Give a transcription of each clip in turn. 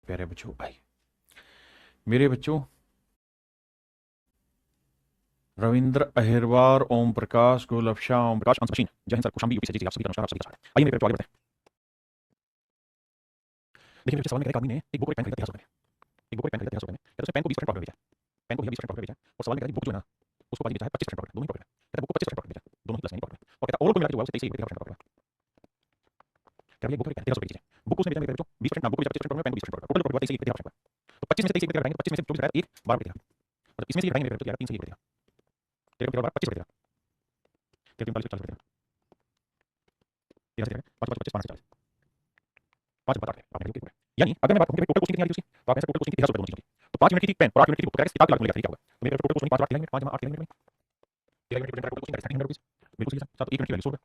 प्यारे बच्चों आइए। मेरे बच्चों, रविंद्र अहिरवार, ओम प्रकाश, गोलफ शाह, ओम प्रकाश, अंश मशीन, जय हिंद सर, खुशामदी यूपी से जी, आप सभी का नमस्कार, आप सभी का स्वागत है। आइए मेरे बच्चों आगे बढ़ते हैं। देखिए मेरे सवाल में कह रहा है, एक आदमी ने एक बुक और एक पेन खरीदा 1300 रुपये में। एक बुक और एक पेन खरीदा 1300 रुपये में, कहता है उसने पेन को 20% प्रॉफिट में बेचा है, पेन को भैया 20% प्रॉफिट में बेचा है। और सवाल में कह रहा है बुक जो है ना उसको पाजी बेचा है 25% प्रॉफिट, दोनों ही प्रॉफिट है। कहता है बुक को 25% प्रॉफिट बेचा है, दोनों ही प्लस यानी प्रॉफिट है। और कहता है ओवरऑल को मिला के जो है उसे 23% प्रॉफिट है। कहता है ये बुक और एक पेन 1300 रुपये की है, बुक को उसने बेचा मेरे बच्चों 20%, ना बुक को बेचा 25% प्रॉफिट में, पेन को 20% प्रॉफिट, टोटल प्रॉफिट हुआ 23% प्रॉफिट। तो 25 में से 23 घटाएंगे, 25 में से 24 घटाया 1 12 रुपये देगा, मतलब इसमें से घटाएंगे मेरे बच्चों तो यार 3 से 1 देगा, तेरे को 25 रुपये देगा, तेरे को 40 देगा, 13 से 5 5 25 5 40 5 बता रहे आपने जो यानी अगर मैं बात करूं कि टोटल कॉस्ट कितनी आ रही है उसकी, तो आप ऐसा टोटल कॉस्ट कितनी 1300 रुपये दोनों चीजों की। तो 5 यूनिट की थी पेन और 8 यूनिट की बुक, तो 7 लाख मिलेगा, क्या होगा? तो मेरे टोटल कॉस्ट 5 लाख 5 जमा 8 यूनिट में 13 यूनिट टोटल कॉस्ट 1300 रुपये, बिल्कुल सही है। साथ 1 यूनिट की वैल्यू 100 रुपये,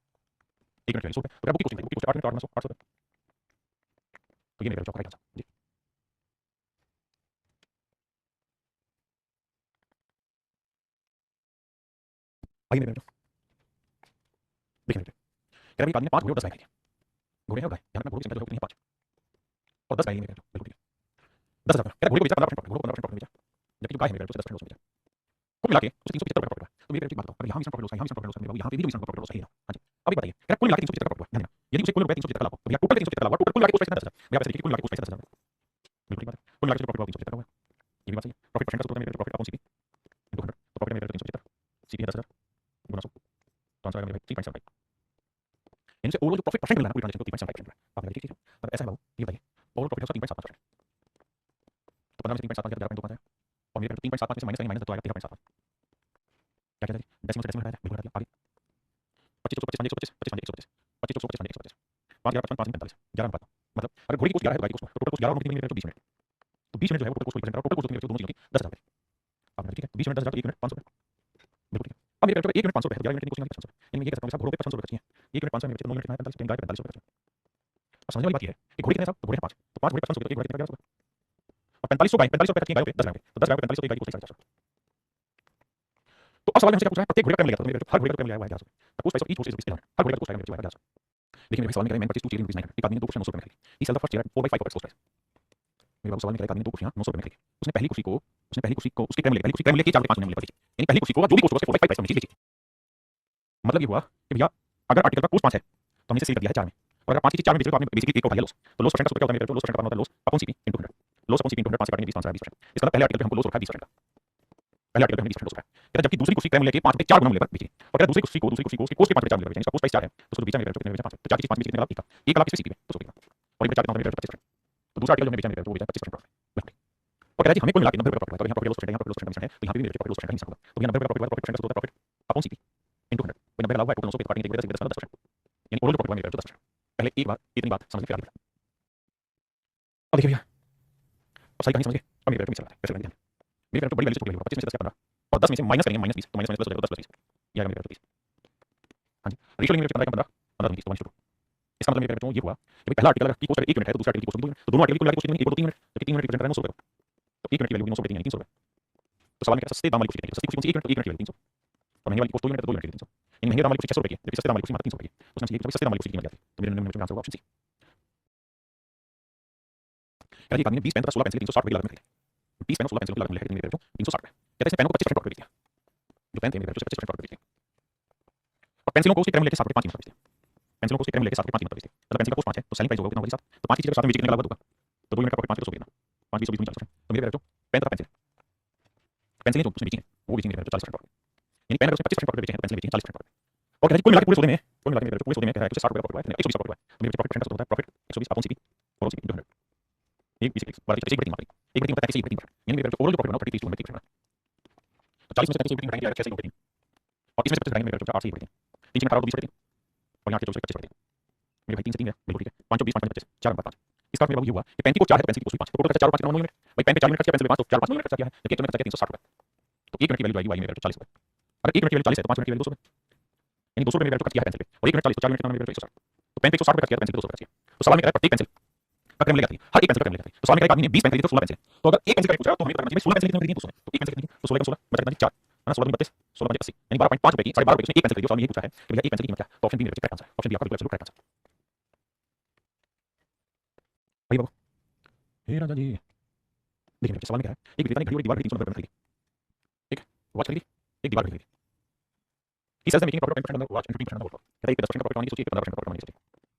1 यूनिट की वैल्यू 100 रुपये, तो क्या बुक की कॉस्ट 8 यूनिट 8 900 800 रुपये। तो ये मेरा चौका राइट आंसर जी। आइए मेरे बेटो देखिए मेरे कह रहा है आदमी ने 5 घोड़े और 10 गाय खरीदी, घोड़े हैं और गाय, यहाँ पे घोड़े की संख्या जो है कितनी है 5 और 10 गाय मेरे बेटो, बिल्कुल ठीक है 10,000 का, कह रहा घोड़े को बेचा 15% प्रॉफिट, घोड़े को 15% प्रॉफिट बेचा, जबकि जो गाय है मेरे बेटो से 10% बेचा, कुल मिला के उसे 375 रुपये प्रॉफिट हुआ। तो मेरे बेटो की बात बताओ, अगर यहाँ भी प्रॉफिट लॉस है, यहाँ भी प्रॉफिट लॉस है, यहाँ पे भी प्रॉफिट लॉस है ना। हाँ जी अब ये बताइए, कह रहा कुल मिला के 375 का प्रॉफिट हुआ, ध्यान देना, यदि उसे कुल रुपए 375 का लाभ हो तो भैया टोटल 375 का लाभ हुआ, टोटल कुल मिला के कॉस्ट पैसा 10,000, भैया पैसे देखिए कुल मिला के कॉस्ट पैसा 10,000, बिल्कुल ठीक बात है, कुल मिला के प्रॉफिट हुआ 375 का हुआ, ये भी बात सही है। प्रॉफिट परसेंट का सूत्र है मेरे प्रॉफिट अपॉन सीपी इनटू 100, तो प्रॉफिट मेरे 375, सीपी है 10,000 गुना 100, तो आंसर आएगा मेरे भाई 3.75। इनसे ओवरऑल जो प्रॉफिट परसेंट मिल रहा है पूरी ट्रांजेक्शन को 3.75% है। आप मेरी ठीक है, पर ऐसा है बाबू, ये बताइए ओवरऑल प्रॉफिट उसका 3.75%, तो 15 में से 3.75 11.25 है और मेरे 3.75 में से माइनस माइनस तो आएगा 13.75। क्या कहते हैं डेसिमल से डेसिमल हटाया, बिल्कुल हटा दिया। आगे 25 125 125 25 125 25 125 5 11 55 45 11 बात, मतलब अगर घोड़ी की कोस्ट 11 है तो गाय की कोस्ट टोटल कोस्ट 11 और कितनी मिनट 20 मिनट, तो 20 मिनट जो है वो टोटल कोस्ट को रिप्रेजेंट कर रहा है, टोटल कोस्ट दोनों चीजों की 10,000 रुपये। आप ठीक है, तो 20 मिनट 10,000 तो 1 मिनट 500 रुपये, बिल्कुल ठीक है। अब मेरे बेटे 1 मिनट 500 रुपये है, 11 मिनट की कोस्ट नहीं 500 रुपये, यानी मैं ये कहता हूं कि साहब घोड़ों पे 500 रुपये खर्च है, 1 मिनट 500 मिनट 9 मिनट कितना है 45, गाय पे 45 रुपये खर्च। अब समझने वाली बात ये है कि घोड़े कितने साहब, तो घोड़े 5, तो 5 घोड़े 500 रुपये, तो 1 घोड़े कितना 1100 रुपये, और 45 गाय 45 रुपये खर्च किए गायों पे 10 गायों पे, तो 10 गायों पे 45 तो 1 गाय की कोस्ट 450। तो अब सवाल में हमसे क्या पूछा है, प्रत्येक घोड़े का क्रम लेगा, तो मेरे बेटे हर घोड़े का क्रम लिया हुआ है 1100, the cost price of each horse is rupees 1100, हर घोड़े का कोस्ट आएगा मेरे बेटे 1100। देखिए मेरे सवाल में कह रहे हैं man purchase 2 chair in rupees 900, एक आदमी ने 2 कुर्सियां 900 रुपये में खरीदी, he sell the first chair 4/5 of its cost price. मेरे बाबू सवाल में कह रहा है एक आदमी ने 2 कुर्सियां 900 रुपये में खरीदी, उसने पहली कुर्सी को उसके क्रम लेके 4 5 महीने में बेची, यानी पहली कुर्सी को जो भी कोस्ट उसके 4/5 प्राइस में बेची। मतलब ये हुआ कि भैया अगर आर्टिकल का कोस्ट 5 है तो हमने सेल कर दिया है 4 में, और अगर 5 की चीज 4 में बेच रहे तो आपने बेसिकली 1 को उठा लिया लॉस। तो लॉस परसेंट का सूत्र क्या होता है मेरे, लॉस परसेंट का होता है loss upon CP into 100, loss upon CP into 100 5 से काटेंगे 20 आंसर 20%। इसका मतलब पहले आर्टिकल पे हमको लॉस उठा 20% का, पहले आर्टिकल पे हमने 20% लॉस उठाया, कहता जबकि दूसरी कुर्सी क्रम लेके 5 पे 4 गुना मूल्य पर बेची, और कहता दूसरी कुर्सी को उसके कोस्ट के 5 पे 4 मूल्य पर बेची, इसका कोस्ट प्राइस 4 है तो उसको बेचा मेरे कितने में बेचा 5, तो 4 की चीज 5 में कितने का लाभ 1 लाख किसी सीपी में तो 100 का, और ये बेचा कितना मेरे 25%, तो दूसरा आर्टिकल जो हमने बेचा मेरे वो बेचा 25% प्रॉफिट। और कहता है जी हमें कुल मिला के 90 रुपये प्रॉफिट हुआ, तो यहाँ प्रॉफिट लॉस परसेंट है, यहाँ प्रॉफिट लॉस परसेंट है, तो यहाँ पे भी मेरे प्रॉफिट लॉस परसेंट का हिसाब होगा, तो यहाँ 90 रुपये प्रॉफिट हुआ, प्रॉफिट परसेंट का सूत्र होता है प्रॉफिट अपॉन सीपी इनटू 100, कोई 90 का लाभ हुआ टोटल 900 पे काटेंगे 10%, यानी ओवरऑल प्रॉफिट हुआ मेरे 10%। पहले एक बार इतनी बात समझ फिर आगे बढ़ा। अब देखिए भैया अब सारी कहानी समझ गए, अब मेरे पेरेंट को मिल रहा है पैसे मेरे पेरेंट को बड़ी वैल्यू से लेगा 25 में से 10 या 15 और 10 में से माइनस करेंगे -20, तो माइनस प्लस हो जाएगा 10 प्लस 20, ये आएगा मेरे पेरेंट 30। हाँ जी रेशियो लेंगे 15 15 15 20 तो 1/2, इसका मतलब मेरे पेरेंट को ये हुआ कि पहला आर्टिकल की कोस्ट 1 यूनिट है तो दूसरा आर्टिकल की कोस्ट 2 यूनिट, तो दोनों आर्टिकल की कोस्ट कितनी 1 2 3 यूनिट, तो 3 यूनिट रिप्रेजेंट कर रहा है 900 रुपये, तो 1 यूनिट की वैल्यू 900 रुपये 300 रुपये। तो सवाल में क्या सस्ते दाम वाली कुर्सी कितनी, सस्ती कुर्सी 1 यूनिट की वैल्यू 300 और महंगी वाली कोस्ट 2 यूनिट है तो 2 यूनिट की 300, यानी महंगे दाम वाली कुर्सी 600 रुपये की है जबकि सस्ते दाम वाली कुर्सी मात्र 300 रुपये की है, तो उसने सस्ते दाम वाली कुर्सी की कीमत क्या थी, तो मेरे नंबर में आंसर होगा ऑप्शन सी। कहता है एक आदमी ने 20 पेन तथा 16 पेंसिल 360 रुपये की लागत में खरीदी, 20 पेन और 16 पेंसिल की लागत में खरीदी मेरे बेटो 360 रुपये, कहता है इसने पेनों को 25% प्रॉफिट बेच दिया, जो पेन थे मेरे बेटो से 25% प्रॉफिट बेच दिया, और पेंसिलों को उसके क्रम लेके 7 रुपये 5 कीमत बेच दिया, पेंसिलों को उसके क्रम लेके 7 रुपये 5 कीमत बेच दिया, मतलब पेंसिल का कोस्ट 5 है तो सेलिंग प्राइस होगा कितना होगा 7, तो 5 की चीज अगर 7 में बेच कितने का लाभ होगा, तो 2 यूनिट का प्रॉफिट 5 पे 100 कितना 5 20 20 40%, तो मेरे बेटो पेन तथा पेंसिल पेंसिलें जो उसने बेची हैं वो बेची मेरे बेटो 40% प्रॉफिट, यानी पेन अगर उसने 25% प्रॉफिट बेचे हैं तो पेंसिलें बेची 40% प्रॉफिट। और कहता है कुल मिला के पूरे सौदे में कुल मिला के मेरे पूरे सौदे में क्या है कुछ 60 रुपये प्रॉफिट हुआ है, 120 का प्रॉफिट हुआ है, तो मेरे प्रॉफिट परसेंट का होता है प्रॉफिट 120 अपॉन सीपी और सीपी इनटू 100, एक बेसिकली बड़ा एक बड़ी मात्रा एक बड़ी होता है 33 बड़ी, यानी मेरे ओवरऑल जो प्रॉफिट बना 33 टू 30%, तो 40 में से 33 घटाएंगे 6 3 और इसमें से 50 घटाएंगे मेरे 8 से 3 3 18 और 20 और यहाँ के 24 25 मेरे भाई 3 से 3 है बिल्कुल ठीक है 5 20 5 25 4 5 इसका मेरा वो ये हुआ कि पेन की कोस्ट 4 है तो पेंसिल की कोस्ट 5 तो टोटल खर्चा 4 5 9 यूनिट, भाई पेन पे 4 यूनिट खर्च किया पेंसिल पे 5 तो 4 5 यूनिट खर्चा किया है, जबकि एक यूनिट खर्चा किया 360 रुपये, तो 1 यूनिट की वैल्यू आएगी मेरे 40 रुपये, अगर 1 यूनिट की वैल्यू 40 है तो 5 यूनिट की वैल्यू 200 रुपये, यानी 200 रुपये मेरे खर्च किया है पेंसिल पे और 1 यूनिट 40 तो 4 यूनिट कितना मेरे 160, तो पेन पे 160 रुपये खर्च किया पेंसिल पे 200 खर्च किया, तो सवाल में कह रहा है प्रत्येक पेंसिल का क्रम लेगा थी हर एक पेंसिल का क्रम लेगा थी, तो सवाल में कह रहा है आदमी ने 20 पेन खरीदी तो 16 पेंसिल, तो अगर एक पेंसिल का पूछ रहा है तो हमें बताना चाहिए 16 पेंसिल कितनी खरीदी 200 में, तो एक पेंसिल कितनी तो 16 का 16 बचा कितना 4 है ना 16 में 32 16 में 80 यानी 12.5 रुपए की 12.5 रुपए उसने एक पेंसिल खरीदी, सवाल में यही पूछा है कि भैया एक पेंसिल की कीमत क्या है, तो ऑप्शन बी मेरे करेक्ट आंसर है, ऑप्शन बी आपका बिल्कुल एब्सोल्यूट करेक्ट आंसर। भाई बाबू हे राजा जी, देखिए मेरे सवाल में क्या है, एक विक्रेता ने घड़ी और एक दीवार खरीदी, 390 रुपये में खरीदी। एक वॉच खरीदी, एक दीवार खरीदी। He sells them making a profit of 10% on the watch and 15% on the gold. कहता है एक 10% का प्रॉफिट कमाने की सोची, एक 15% का प्रॉफिट कमाने की सोची।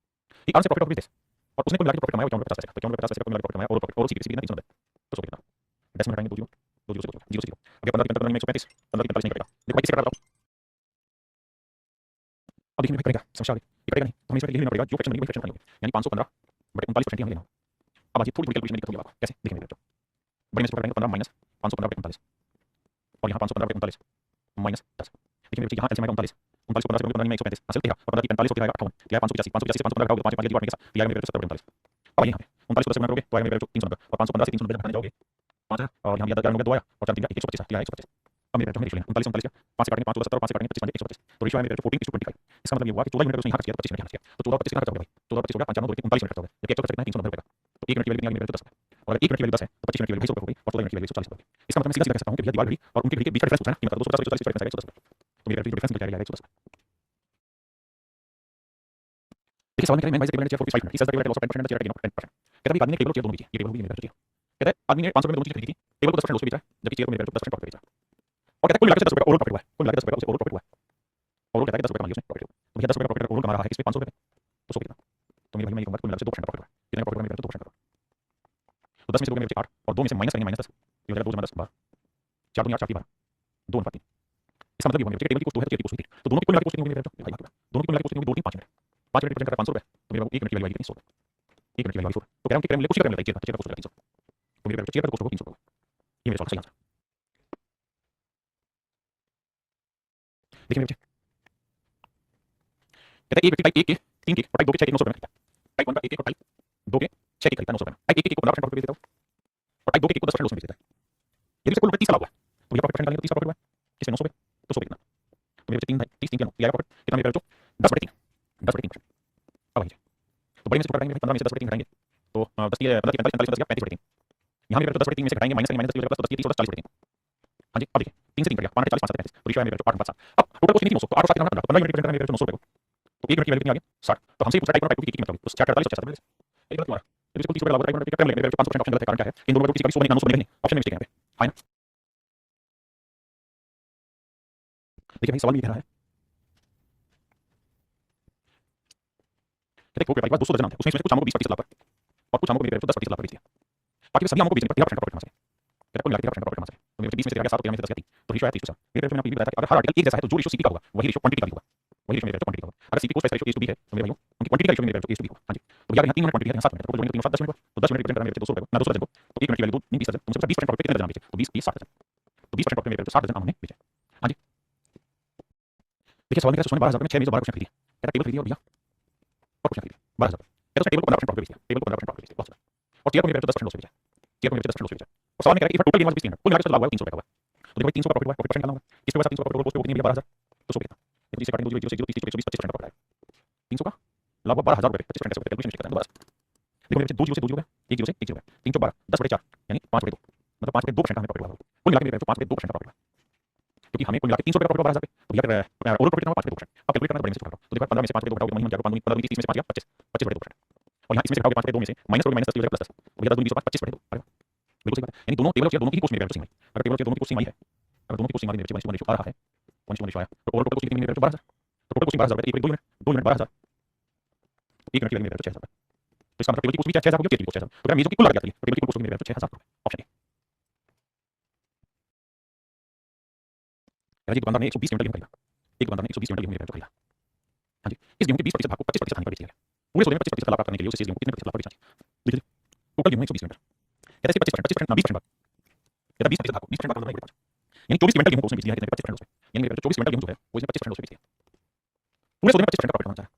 He earns a profit of rupees 10 और उसने कुल मिला के प्रॉफिट कमाया 51 रुपये 50 पैसे का। तो 51 रुपये 50 पैसे का कुल मिला के प्रॉफिट कमाया और उसी की कितना 390। तो सो कितना 10 में घटाएंगे 2 जीरो, 2 जीरो से 2 जीरो से 0। अब 15 की 15 में 135, 15 की 45 नहीं कटेगा। देखो भाई किससे कटा बताओ। अब देखिए भाई करेगा समस्या आ गई, ये करेगा नहीं तो हमें इसमें यही लेना पड़ेगा जो फ्रैक्शन बनेगी वही फ्रैक्शन बनानी होगी, यानी 515 बटे 39% ही हमें लेना होगा। अब आज थोड़ी थोड़ी कैलकुलेशन में दिक्कत होगी आपको, कैसे देखिए मेरे बच्चों, बड़े में से करेंगे 15 माइनस 515 बटे 39 और यहाँ 515 बटे 39 माइनस 10। देखिए मेरे बच्चे यहाँ एलसीएम आएगा 39, 39 को 15 से 15 में 135 हासिल किया और 15 की 45 होती है 58, दिया 585, 585 से 515 घटाओगे 5 5 की बात नहीं के साथ दिया मेरे बच्चे 70 बटे 39। अब आइए यहाँ पे 39 को 10 से गुणा करोगे तो आएगा मेरे बच्चों 390 और 515 से 390 घटाने जाओगे 5000 और यहाँ दिया 11 हो गया 2 आया और 4 3 का 125 दिया 125। अब मेरे बच्चों में रेशियो लेना 39 39 का 5 से काटेंगे 5 70 और 5 से काटेंगे 25 125 तो रेशियो है मेरे बच्चों 14:25। इसका मतलब ये हुआ कि 14 मिनट उसने यहाँ खर्च किया 25 मिनट यहाँ खर्च किया तो 14 25 कितना खर्च हो गया भाई 14 25 हो गया 95 39 मिनट खर्च हो गया जबकि एक्चुअल खर्च कितना है 390 रुपये का। तो 1 मिनट की वैल्यू कितनी आ गई मेरे बच्चों 10 रुपये और अगर 1 मिनट की वैल्यू 10 है तो 25 मिनट की वैल्यू 200 रुपये हो गई और 14 मिनट की वैल्यू 140 रुपये। इसका मतलब मैं सीधा सीधा कह सकता हूँ कि भैया दीवार घड़ी और उनकी घड़ी के बीच का डिफरेंस पूछा है कीमत 250 140 डिफरेंस आएगा 110 रुपये तो मेरे डिफरेंस निकल जाएगा 110 रुपये। देखिए सवाल में कह रहे हैं मैं table chair 45 minute he sells the table loss of 10% chair gain of 10%। कहता है आदमी ने टेबल और चेयर दोनों बेची, ये टेबल होगी मेरे बच्चों। कहता है आदमी ने 500 रुपये में दोनों चीज खरीदी थी, टेबल को 10% लॉस पे बेचा है जबकि चेयर को मेरे बच्चों 10% प्रॉफिट बेचा और कहता है कुल मिलाकर 10 रुपये का ओवरऑल प्रॉफिट हुआ है, कुल मिलाकर 10 रुपये का ओवरऑल प्रॉफिट हुआ है और कहता है 10 रुपये कमा लिया उसने प्रॉफिट। तो भैया 10 रुपये का प्रॉफिट ओवरऑल कमा रहा है इस पे 500 रुपये तो सो कितना तो मेरे भाई मैं ये कहूंगा कुल मिलाकर 2% प्रॉफिट हुआ है। कितने प्रॉफिट हुआ मेरे 2% का तो 10 में से दोगे मेरे बच्चे 8 और 2 में से माइनस करेंगे -10 ये हो जाएगा 2 जमा 10 12 4 दूनी 8 4 की 12 2 अनुपात 3। इसका मतलब ये हुआ मेरे बच्चे टेबल की कॉस्ट 2 है तो चेयर की कॉस्ट 3 तो दोनों की कुल मिलाकर कॉस्ट कितनी होगी मेरे बच्चों भाई दोनों की कुल मिलाकर कॉस्ट कितनी होगी 2 3 5 मिनट 5 मिनट रिप्रेजेंट कर 500 रुपये तो मेरे को 1 मिनट की वैल्यू आएगी 100 रुपये 1 मिनट की वैल्यू 100 तो कह रहा हूं कि करें कुछ करने लगे चेयर का कॉस्ट होगा 300 तो मेरे बच्चे चेयर का कॉस्ट होगा 300 रुपये। ये मेरे सवाल का सही आंसर। देखिए मेरे बच्चे कहता है एक व्यक्ति टाइप 1 के 3 के और टाइप 2 के 6 के 900 रुपये में खरीदता है। टाइप 1 का 1 के और टाइप 2 के 6 के खरीदता है 900 रुपये में। टाइप 1 के को 15% प्रॉफिट देता है और टाइप 2 के को 10% लॉस में बेच देता है। यदि इससे कुल 30 का लाभ हुआ तो भैया प्रॉफिट निकालेंगे तो 30 का प्रॉफिट हुआ किसमें 900 पे तो 100 पे कितना तो मेरे बच्चे 3 30 3 कितना प्रॉफिट कितना मेरे बच्चों 10/3 10/3%। अब आइए तो बड़े में से घटाएंगे 15 में से 10/3 घटाएंगे तो 10 की 15 की 45 45 10 का 35/3 यहाँ मेरे बच्चों 10/3 में से घटाएंगे माइनस करेंगे -10 10 30 40/3। हाँ जी अब देखिए 3 से 3 कट गया 5 40 5 35 तो रेशियो है मेरे बच्चों 8 अब टोटल कॉस्ट कितनी 900 तो 8 7 15 15 यूनिट रिप्रेजेंट मेरे बच्चों 900 रुपये को तो 1 मिनट की वैल्यू कितनी आ गई 60 तो हमसे पूछा टाइप 1 की कीमत होगी तो 4 48 50 एक बात तुम्हारा ये बिल्कुल 30 रुपये लागत टाइप 1 का लेंगे मेरे 5% ऑप्शन गलत है कारण क्या है इन दोनों में किसी का 100 बनेगा 900 बनेगा नहीं ऑप्शन में मिस्टेक है यहाँ पे है ना। देखिए भाई सवाल ये कह रहा है कि देखो भाई 200 दर्जन आम थे उसमें से कुछ आमों को 20% लाभ पर और कुछ आमों को मेरे 10% लाभ पर बेच दिया बाकी सभी आमों को बेचने पर 13% प्रॉफिट कमा सके कहता है कुल मिलाकर 13% प्रॉफिट कमा सके तो मेरे 20 में से 7 और 13 में से 10 3 तो रेशियो है 30 मेरे मैंने आपको ये बताया था कि अगर हर आर्टिकल एक जैसा है तो जो रेशियो सीपी का होगा वही रेशियो क्वांटिटी का भी होगा वही रेशियो मेरे क्वांटिटी का होगा। अगर CP coast price ratio A/B है तो मेरे भाइयों उनकी क्वांटिटी का रेशियो मेरे रेशियो A/B होगा। हाँ जी तो भैया यहाँ 3 मिनट क्वांटिटी है यहाँ 7 मिनट तो जोड़ेंगे 3 और 7 10 मिनट तो 10 मिनट रिप्रेजेंट कर मेरे 200 रुपये ना 200 दर्जन को तो 1 मिनट की वैल्यू 2 3 20 दर्जन तुमसे 20% प्रॉफिट कितने दर्जन बेचे तो 20 30 60 दर्जन तो 20% प्रॉफिट मेरे 60 दर्जन हमने बेचे। हाँ जी देखिए सवाल में क्या है 12,000 में 6 में 12 क्वेश्चन खरीदी कहता है टेबल खरीदी और भैया और क्वेश्चन खरीदी 12,000 कहता है टेबल को 15% प्रॉफिट बेच दिया टेबल को 15% प्रॉफिट बेच दिया बहुत और चेयर को मेरे 10% लॉस बेचा चेयर को मेरे 10% लॉस बेचा और सवाल में कह रहा है कि टोटल गेन वाज 20 कुल मिलाकर लाभ हुआ 300 रुपये का हुआ तो देखो 300 का प्रॉफिट हुआ प्रॉफिट निकालना होगा इसके बाद 300 का प्रॉफिट कितनी 12,000 तो 100 कितना तो इसे काटेंगे 2 0 0 30 25 25% प्रॉफिट आएगा 300 का लाभ 12,000 रुपये 25% कैसे कैलकुलेशन करते हैं दोबारा देखो मेरे 2 0 से 2 0 गया 1 0 से 1 0 गया 3 12 10/4 यानी 5/2 मतलब 5/2% का हमें प्रॉफिट हुआ कुल मिलाकर मेरे 5/2% का प्रॉफिट हुआ क्योंकि हमें कुल मिलाकर 300 रुपये का प्रॉफिट 12,000 पे तो भैया ओवरऑल प्रॉफिट कितना 5/2%। अब कैलकुलेट करना बड़े में से घटाओ तो देखो 15 में से 5/2 घटाओगे तो वही हम जाएगा 5 15 30 में से 5 गया 25 25/2% और यहाँ इसमें से घटाओगे 5/2 में से माइनस करोगे -10 हो जाएगा +10 तो भैया 10 2 20 25/2 अरे बिल्कुल सही बात है यानी दोनों टेबल और चेयर दोनों की कॉस्ट मेरे बच्चों सेम है। अगर टेबल और चेयर दोनों की कॉस्ट सेम आई है अगर दोनों की कॉस्ट सेम आई मेरे बच्चे 1:1 आ रहा है 1:1 आया तो ओवरऑल टोटल कॉस्ट कितनी मेरे बच्चों 12,000 तो टोटल कॉस्ट 12,000 रुपये 2 यूनिट 12,000 तो 1 मिनट की वैल्यू मेरे बच्चों 6,000 तो इसका मतलब टेबल की कॉस्ट भी 6,000 होगी और चेयर की कॉस्ट 6,000 तो मेरे जो की कुल लग गया टेबल की कॉस्ट मेरे बच्चों 6,000 रुपये ऑप्शन ए। जी दुकानदार ने 120 क्विंटल गेहूं खरीदा एक दुकानदार ने 120 क्विंटल गेहूं मेरे बच्चों खरीदा। हाँ जी इस गेहूं के 20% भाग को 25% हानि पर बेच दिया पूरे सौदे में 25% लाभ प्राप्त करने के लिए उसे गेहूं को कितने प्रतिशत लाभ पर बेचना चाहिए देखिए टोटल गेहूं 120 क्विंटल कहता है 25% ना 20% भाग कहता 20% भाग को 20% भाग करना है यानी 24 क्विंटल गेहूं को उसने बेच दिया है कितने 25% उसमें यानी मेरे 24 क्विंटल गेहूं जो है वो इसने 25% उसमें बेच दिया पूरे सौदे में 25% प्रॉफिट कमाना चाहे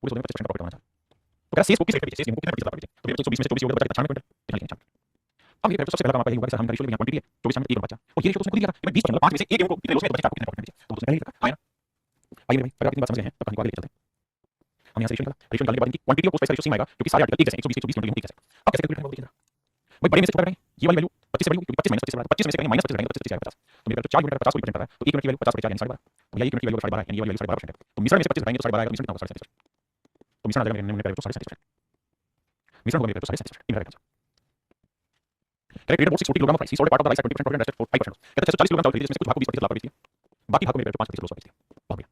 पूरे सौदे में 25% प्रॉफिट कमाना चाहे तो कहता है शेष को किस रेट पे बेचे शेष गेहूं को कितने प्रतिशत लाभ पर बेचे तो मेरे 120 में से 24 हो गया बचा 96 क्विंटल यहाँ लिखेंगे 96। अब ये सबसे पहला काम आपका ये होगा कि सर हम रेशियो में क्वांटिटी है 24 में 1 बचा और ये रेशियो उसने खुद ही लिया था 20 मतलब 5 में से 1 गेहूं को कितने लॉस में तो बचे 4 कितने प्रॉफिट में बेचे तो उसने पहले लिखा आया आइए भाई अगर आप इतनी बात समझ गए हैं तो कहानी को आगे लेके चलते हैं। हम यहाँ से रेशियो निकालने के बाद इनकी क्वांटिटी और कॉस्ट प्राइस रेशियो सेम आएगा क्योंकि सारे आर्टिकल एक जैसे 120 120 क्विंटल गेहूं एक जैसे अब कैसे कैलकुलेट करेंगे वो देखिए भाई बड़े में से छोटा करेंगे ये वाली वैल्यू 25 से बड़ी क्योंकि 25 -25 25 में से करेंगे -25 करेंगे 25 50 तो मेरे 4 यूनिट का 50 को रिप्रेजेंट कर रहा है तो 1 यूनिट की वैल्यू 50 यानी 12.5 भैया 1 यूनिट की वैल्यू 12.5 यानी ये वाली वैल्यू 12.5% है तो मिश्रण में से 25 घटाएंगे तो 12.5 मिश्रण कितना होगा 37% तो मिश्रण आ जाएगा मेरे 37% मिश्रण होगा मेरे 37% इन रहेगा correct rate about 640 kilogram of rice he sold part of the rice at 20% profit and rest 5%। कहता है 140 किलोग्राम चावल खरीदे जिसमें कुछ भाग को 20% लाभ बेच दिया, बाकी भाग को मेरे 5% लॉस बेच दिया। बहुत बढ़िया।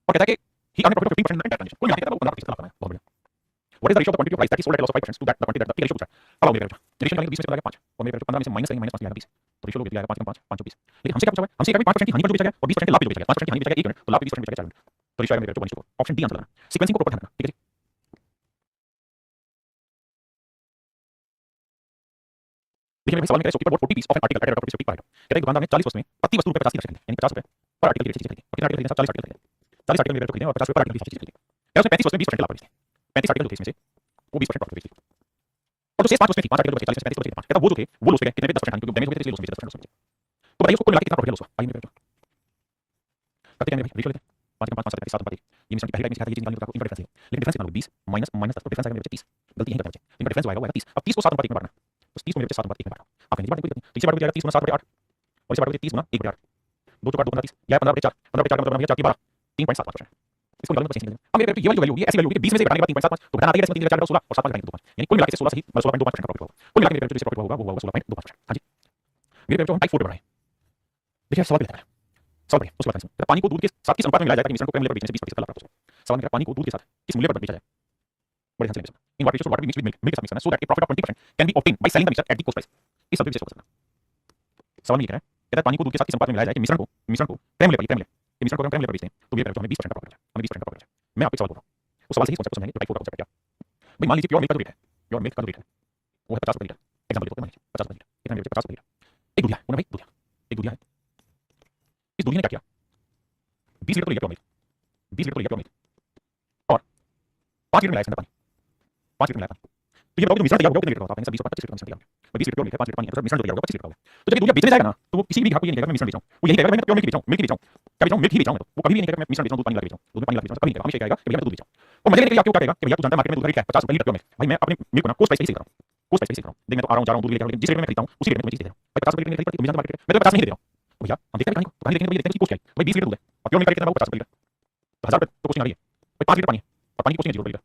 और कहता है कि he earn profit of 15% in transaction, कुल मिला के कहता है वो 15% लाभ कमाया। बहुत बढ़िया। What is the ratio of the quantity of rice that is sold at a loss of 5% to that the quantity that the ratio पूछा है। अब आओ मेरे बेटा रेशियो निकालेंगे 20 में से चला गया 5 और मेरे बेटा 15 में से माइनस करेंगे -5 20, तो रेशियो लोगे दिया 5 5 5 20। लेकिन हमसे क्या पूछा हुआ है, हमसे क्या 5% की हानि पर जो बेचा गया और 20% लाभ पे जो बेचा गया, 5% की हानि बेचा गया 1 यूनिट तो लाभ पे 20% बेचा गया 4 यूनिट, तो रेशियो आएगा मेरे बेटा 1:4। ऑप्शन डी आंसर लगाना, सीक्वेंसिंग को प्रॉपर ध्यान रखना। ठीक है जी। देखिए मेरे सवाल में कह रहा है shopkeeper bought 40 piece of an article at rate of 50 per item. कहता है दुकानदार ने 40 वस्तुएं प्रति वस्तु रुपए 50 की खरीदी, यानी 50 रुपए पर आर्टिकल की चीज खरीदी। और कितने आर्टिकल खरीदे? 40 आर्टिकल खरीदे। 40 आर्टिकल मेरे बेटा खरीदे और 50 रुपए पर आर्टिकल की चीज खरीदी। यार उसने 35 वस्तुएं 20% लाभ पर बेची। 35 आर्टिकल जो थे इसमें से वो 20% प्रॉफिट बेची। और जो शेष 5 वस्तुएं थी 5 आर्टिकल बचे 40 में 35 5। कहता वो जो थे वो लॉस हो गए कितने पे 10% हानि, क्योंकि डैमेज हो गए थे इसलिए लॉस हो गए 10% लॉस हो गए। तो बताइए उसको कुल मिला के कितना प्रॉफिट लॉस हुआ? आइए मेरे बेटा करते हैं भाई रेशियो लेते हैं 5 5 5 7 7 ये मिश्रण की पहली टाइम सिखाया था ये चीज निकालने का इनका डिफरेंस है, लेकिन डिफरेंस कितना होगा 20 माइनस माइनस 10 तो डिफरेंस आएगा मेरे 30, गलती यहीं करते हैं। इनका डिफरेंस आएगा 30। अब 30 को 7 में बांटना, तो 30 को मेरे 7 में बांटना आप कहीं बांट कोई नहीं, तो इसे बांट जाएगा 30 गुना 7/8 और इसे बांट 30 गुना 1/8, 2 2 15 30 या 15/4 15/4 का मतलब बन गया 4 की 12 3.75%। इसको निकालने को कैसे निकालेंगे? अब मेरे ये वाली जो वैल्यू होगी ऐसी वैल्यू होगी 20 में से घटाने के बाद 3.75 तो घटाना आएगा इसमें 3 4 16 और 7 घटाएंगे 2 यानी कुल मिला के 16 सही 16.25% का प्रॉफिट होगा। कुल मिला के मेरे जो प्रॉफिट होगा वो होगा 16.25%। हां जी मेरे जो हम टाइप 4 पे बढ़ाएं। देखिए सवाल क्या है, सवाल बढ़िया उसके बाद आंसर। पानी को दूध के साथ किस अनुपात में मिलाया जाएगा कि मिश्रण को कम मूल्य पर बेचने से 20% का लाभ प्राप्त हो? सवाल मेरा पानी को दूध के साथ किस मूल्य पर बेचा जाए? बड़े ध्यान से लेंगे। In water water mix with milk के साथ मिक्स करना so that A profit of 20% can be obtained by selling the mixture at the cost price. इस सब्जेक्ट से करना सवाल ये कह रहा है, कहता है पानी को दूध के साथ किस अनुपात में मिलाया जाए कि मिश्रण को कम मूल्य पर कम मूल्य ये मिश्रण को कम मूल्य पर बेचते हैं तो ये हमें 20% का प्रॉफिट है, हमें 20% का प्रॉफिट है। मैं आपको सवाल बोल रहा हूं उस सवाल से ही कॉन्सेप्ट समझेंगे जो टाइप 4 का कॉन्सेप्ट है। क्या भाई मान लीजिए प्योर मिल्क का रेट है, प्योर मिल्क का रेट है वो है 50 रुपए लीटर, एग्जांपल देते हैं मान लीजिए 50 रुपए लीटर, कितना बेचे 50 रुपए लीटर। एक दूधिया है भाई, दूधिया एक दूधिया है, इस दूधिया ने क्या किया 20 लीटर तो ले गया प्योर मिल्क, 20 लीटर तो ले गया प्योर मिल्क और 5 लीटर मिलाया इसके अंदर पानी, 5 लीटर मिलाया पानी, तो ये बताओ जो मिश्रण तैयार होगा कितने लीटर का होता है? 20 और 25 लीटर का मिश्रण तैयार होगा। 20 लीटर प्योर मिल्क है 5 लीटर पानी है तो मिश्रण तैयार होगा 25 लीटर होगा। तो जब ये दूधिया बेचने जाएगा ना तो वो किसी भी ग्राहक को ये नहीं कहेगा मैं मिश्रण बेच रहा हूं, वो यही कहेगा मैं प्योर मिल्क बेच रहा हूं, मिल्क बेच रहा हूं, क्या बेच रहा हूं मिल्क ही बेच रहा हूं। वो कभी भी नहीं कहेगा मैं मिश्रण बेच रहा हूं दूध पानी लगा बेच रहा हूं, दूध पानी लगा बेच रहा हूं, कभी नहीं कहेगा, हमेशा कहेगा कि भैया मैं दूध बेच रहा हूं। और मजे लेने के लिए आपको क्या कहेगा कि भैया तू जानता है मार्केट में दूध का रेट क्या है 50 रुपए लीटर प्योर मिल्क, भाई मैं अपने मिल्क को ना कोस्ट प्राइस पे ही सेल कर रहा हूं, कोस्ट प्राइस पे ही सेल कर रहा हूं। देख मैं तो आ रहा हूं जा रहा हूं दूध लेकर, लेकिन जिस रेट में मैं खरीदता हूं उसी रेट में तुम्हें चीज दे रहा हूं। भाई 50 रुपए लीटर खरीदती है मिश्रण मार्केट में मैं तो 50 नहीं दे रहा हूं। तो भैया हम देखते हैं कहानी को, कहानी देखने के लिए देखते हैं कि कोस्ट क्या है। भाई 20 लीटर दूध है और प्योर मिल्क का रेट कितना है 50 रुपए लीटर, तो 1000 रुपए तो कोस्ट आ रही है। भाई 5 लीटर पानी है और पानी की कोस्ट 0 रुपए लीटर,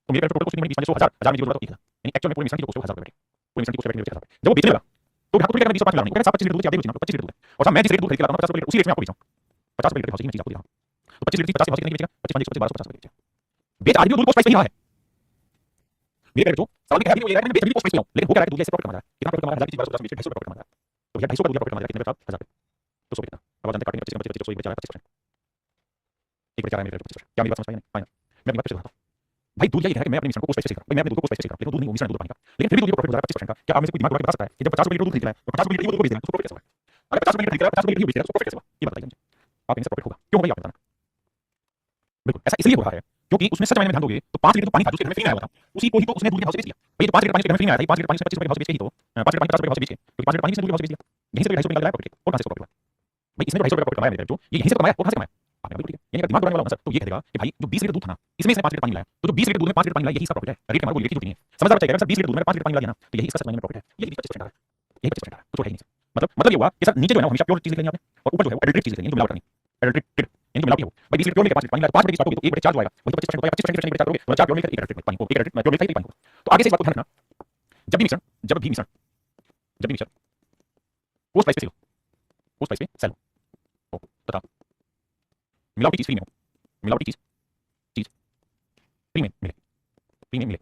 तो मेरे टोटल कोस्ट नहीं 20 1000 1000 में 0 रुपए तो 1000 यानी एक्चुअल में पूरे मिश्रण की कोस्ट 1000 रुपए बैठी, पूरे मिश्रण की कोस्ट बैठी 1000 रुपए। जब वो बेचने लगा तो ग्राहक को क्या 20 और 5 मिला नहीं, 25 लीटर दूध आप बेचना 25 लीटर दूध है और साहब मैं जिस रेट दूध खरीद के लाता हूं 50 रुपए लीटर उसी रेट में आपको बेच रहा हूं 50 रुपए लीटर की चीज आपको दे रहा हूं। तो 25 लीटर की 50 के भाव से नहीं बेचेगा 25 5 1250 रुपए बेचेगा। बेच आज भी दूध कोस्ट प्राइस पे ही रहा है। मेरे जो सवाल क्या है कि वो ये है कि मैं बेच भी कोस्ट प्राइस पे हूं, लेकिन वो क्या है दूध से प्रॉफिट कमा रहा है, कितना प्रॉफिट कमा रहा है 1000 की चीज 1250 बेच 250 प्रॉफिट कमा रहा है। तो भैया 250 का दूध प्रॉफिट कमा रहा है कितने पे 1000 पे तो 100 कितना अब जानते काटेंगे 25 25 100 बेच रहा है 25%, एक बेच रहा है मेरे 25%। क्या मेरी बात समझ में आई? फाइन मैं अपनी बात फिर से बताता हूं। भाई दूध ये कह रहा है कि मैं अपने मिश्रण को कोस्ट प्राइस पे सेल कर रहा हूं, भाई मैं अपने दूध को कोस्ट प्राइस पे सेल कर रहा हूं, लेकिन दूध नहीं वो मिश्रण दूध पानी का, लेकिन फिर भी दूध प्रॉफिट हो रहा है 25% का। क्या आप में से कोई दिमाग लगा के बता सकता है कि जब 50 रुपए लीटर दूध खरीद रहा है तो 50 रुपए लीटर दूध को बेच देना तो प्रॉफिट कैसे होगा? अगर 50 रुपए लीटर खरीद रहा है 50 रुपए लीटर बेच रहा है तो प्रॉफिट कैसे होगा? ये बताइए मुझे, आप इनसे प्रॉफिट होगा क्यों भाई आप बताना। बिल्कुल ऐसा इसलिए हो रहा है क्योंकि उसने सच में ध्यान दोगे तो 5 लीटर तो पानी था जो उसके घर में फ्री में आया हुआ था, उसी को ही तो उसने दूध के भाव से बेच दिया। भाई ये 5 लीटर पानी उसके घर में फ्री में आया था, 5 लीटर पानी से 25 रुपए के भाव से बेच के ही तो 5 लीटर पानी 50 रुपए के भाव से बेच के, क्योंकि 5 लीटर पानी से दूध के भाव से बेच दिया, यहीं से 250 रुपए निकल रहा है प्रॉफिट और कहां से प्रॉफिट हुआ? भाई इसने 250 रुपए का प्रॉफिट कमाया मेरे जो ये यहीं से कमाया और कहां से कमाया? आपने बिल्कुल ठीक है। यानी अगर दिमाग दौड़ाने वाला होगा सर तो ये कहेगा कि भाई जो 20 लीटर दूध था ना इसमें इसने 5 लीटर पानी लाया, तो जो 20 लीटर दूध में 5 लीटर पानी लाया यही इसका प्रॉफिट है। रेट हमारा बोलिए कि नहीं है समझ आ रहा है सर 20 लीटर दूध में 5 लीटर पानी लगा ना तो यही इसका सच में प्रॉफिट है, यही 25% है, यही 25% है, कुछ है ही नहीं। मतलब ये हुआ कि सर नीचे जो है ना हमेशा प्योर चीज लिख लेंगे आपने और ऊपर जो है वो एडल्ट्रेट चीज लिख लेंगे, जो मिलावट नहीं एडल्ट्रेटेड यानी जो मिलावट है वो। भाई 20 लीटर प्योर मिल्क 5 लीटर पानी लाया तो 5 रुपए की स्टॉक होगी तो 1 बटे 4 जो आएगा वही तो 25% होता है, 25% की बचा करोगे तो 4 प्योर मिल्क 1 एडल्ट्रेट पानी को 1 एडल्ट्रेट प्योर मिल्क 1 पानी को। तो आगे से इस बात को ध्यान रखना जब भी मिश्रण कोस्ट प्राइस पे सेल कोस्ट प्राइस पे सेल हो तथा मिलावटी चीज फ्री में हो, मिलावटी चीज फ्री में मिले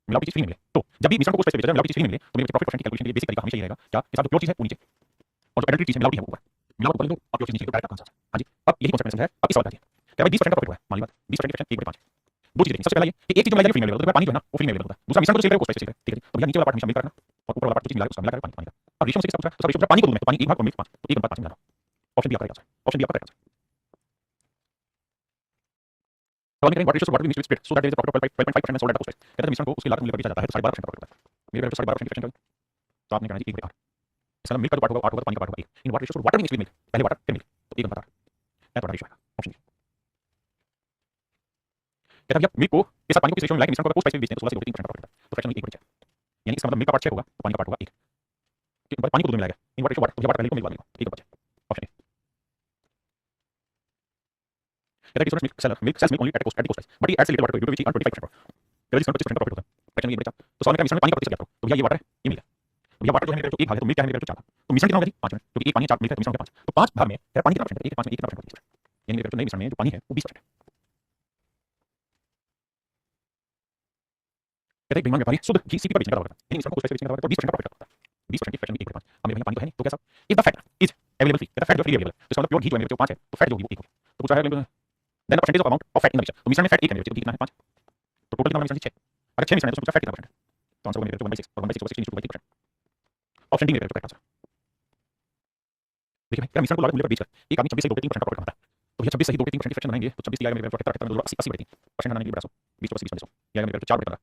मिलावटी चीज फ्री में मिले तो जब भी मिश्रण को कोस्ट प्राइस पे बेचा जाए मिलावटी चीज फ्री में मिले तो मेरे प्रॉफिट परसेंट की कैलकुलेशन के लिए बेसिक तरीका हमेशा ये रहेगा क्या कि साहब जो प्योर चीज है वो नीचे और जो एडल्ट्रेट चीज है मिलावटी है वो ऊपर, मिलावट ऊपर लिख दो और प्योर चीज नीचे लिख दो डायरेक्ट आंसर। हां जी अब यही कॉन्सेप्ट है। अब इस सवाल का क्या भाई 20% का प्रॉफिट हुआ है मान ली बात 20% 1/5 दो चीजें सबसे पहले ये कि एक चीज मिला जाए फ्री में मिलेगा तो पानी जो है ना वो फ्री में मिलेगा, दूसरा मिश्रण को सेल करेगा कोस्ट प्राइस पे, ठीक है। तो भैया नीचे वाला पार्ट हमेशा मिल करना और ऊपर वाला पार्ट जो चीज मिला उसका मिला कर पानी का। अब रेशियो से किसका पूछा है तो रेशियो पानी को दूध में तो पानी 1 भाग और मिल्क 5 तो 1/5 मिला रहा। ऑप्शन बी आपका करेक्ट आंसर, ऑप्शन बी आपका करेक्ट आंसर। सवाल में करेंगे what ratio what we need to split so that there is a profit of 12.5% sold at the cost price. कहते हैं मिश्रण को उसकी लागत मूल्य पर बेचा जाता है तो 12.5% का प्रॉफिट होता है। मेरे बेटे 12.5% की फ्रैक्शन तो आपने कहना है 1/8 इसका मिल्क का जो पार्ट होगा 8 होगा तो पानी का पार्ट होगा 1 in what ratio water mix with milk पहले वाटर फिर मिल्क तो 1/8 है तो रेशियो आएगा ऑप्शन बी। कहता है मिल्क को के साथ पानी को किस रेशियो में मिलाएं कि मिश्रण को कोस्ट प्राइस पे बेचते हैं तो 16 से 3% का प्रॉफिट होता है तो फ्रैक्शन में 1/8 यानी इसका मतलब मिल्क का पार्ट 6 होगा तो पानी का पार्ट होगा 1 कि पानी को दूध में मिलाएगा इन व्हाट रेशियो वाटर तो वाटर पहले को मिल्क वाले को 1/5 ऑप्शन ए। कहता है कि milk seller milk sells milk only at cost price but he adds little water to which he earn 25% profit कहता है 25% का प्रॉफिट होता है फ्रैक्शन में 1/4 तो सवाल में क्या मिश्रण में पानी का प्रतिशत क्या तो भैया ये वाटर है ये मिल्क है भैया वाटर जो है मेरे जो एक भाग है तो मिल्क क्या है मेरे जो 4 भाग, तो मिश्रण कितना होगा जी 5 मिनट, क्योंकि एक पानी 4 मिल्क है तो मिश्रण हो गया 5, तो 5 भाग में मेरा पानी कितना परसेंट है, एक 5 में 1 कितना परसेंट है, यानी मेरे जो नए मिश्रण में जो पानी है वो 20% है। कहते हैं बेईमान व्यापारी शुद्ध घी सीपी पर बेचने का दावा करता है, यानी मिश्रण को कुछ पैसे बेचने का दावा करता है तो 20% का प्रॉफिट करता है, 20% की फ्रैक्शन में 1/5। अब मेरे भैया पानी तो है नहीं तो क्या साहब, if the fat is available free, कहता फैट जो फ्री अवेलेबल है, तो इसका मतलब प्योर घी जो है मेरे जो 5 है तो फैट जो होगी वो 1 होगी, तो पूछ रहा है then the percentage of amount of fat in the mixture, तो मिश्रण में फैट 1 है मेरे तो घी कितना है 5, तो टोटल कितना मिश्रण 6, अगर 6 मिश्रण है तो उसमें फैट कितना परसेंट है, तो आंसर होगा मेरे जो 1/6 और 1/6 होगा 16 × 2/3%। ऑप्शन डी मेरे जो करेक्ट आंसर। देखिए भाई, क्या मिश्रण को लागत मूल्य पर बेचकर एक आदमी 26 सही 2 के 3% का प्रॉफिट कमाता है, तो भैया 26 सही 2 के 3% की फ्रैक्शन बनाएंगे तो 26 दिया मेरे 78 में 80 80 परसेंट बनाने के लिए बड़ा 100 20 80 20 या मेरे 4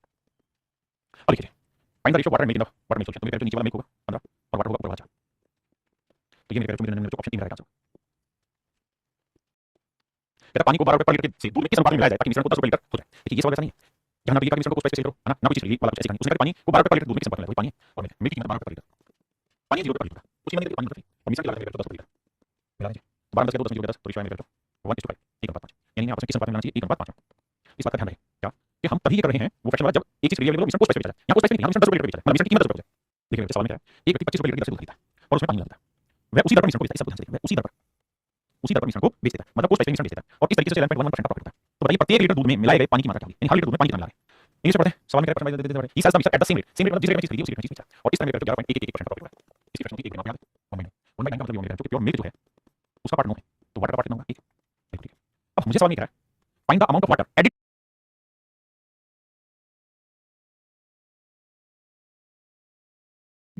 अब लिखिए find the ratio water milk in the water milk solution, तो मेरे जो नीचे वाला मिल्क होगा 15 और वाटर होगा ऊपर वाला 4, तो ये मेरे जो ऑप्शन 3 रहेगा आंसर। कहता पानी को 12 रुपए पर लीटर से दूध में किस अनुपात में मिलाया जाए ताकि मिश्रण को 10 रुपए लीटर हो जाए, देखिए ये सवाल ऐसा नहीं है, यहाँ ना तो ये मिश्रण को स्पेसिफाई करो है ना कोई चीज वाला कुछ ऐसे कहानी, उसने कहा पानी को 12 रुपए पर लीटर दूध में किस अनुपात में मिलाया, वही पानी और मिल्क की कीमत 12 रुपए पर लीटर, पानी 0 रुपए पर लीटर, उसी में पानी रुपए और मिश्रण की लागत मेरे 10 रुपए लीटर मिला लीजिए 12 10 10 10 तो रेशियो मेरे 1:5 1/5, यानी आपस में किस अनुपात में मिलाना चाहिए 1/5। इस बात का ध्यान रखें क्या कि हम तभी ये कर रहे हैं वो फ्रैक्शन वाला जब एक चीज फ्री अवेलेबल मिश्रण को स्पेसिफाई बेचा जाए, यहाँ को स्पेसिफाई नहीं, यहाँ मिश्रण 10 रुपए लीटर बेचा जाए, मतलब मिश्रण की कीमत 10 रुपए हो जाए। देखिए मेरे सवाल में क्या है, एक व्यक्ति 25 रुपए लीटर दूध खरीदता है और उसमें पानी मिलाता है, वह उसी दर पर मिश्रण को बेचता है, सब ध्यान से वह उसी दर पर मिश्रण को बेच देता है, मतलब कोई मिश्रण बेच देता है और इस तरीके से 11.11% का प्रॉफिट होता है। तो बताइए प्रत्येक लीटर दूध में मिलाए गए पानी की मात्रा क्या होगी, यानी हर लीटर दूध में पानी कितना मिला रहे हैं, इंग्लिश में पढ़ते हैं सवाल में क्या है, he sells the mixture at the same rate मतलब जिस रेट में चीज खरीदी उसी रेट में चीज बेचा और इस तरह मेरे 11.11% का प्रॉफिट होगा। इसकी फ्रैक्शन की 1 बना याद 1/9 का मतलब ये होगा जो कि प्योर मिल्क जो है उसका पार्ट 9 है तो वाटर का पार्ट कितना होगा 1, बिल्कुल ठीक है। अब मुझे सवाल में क्या है, find the amount of water added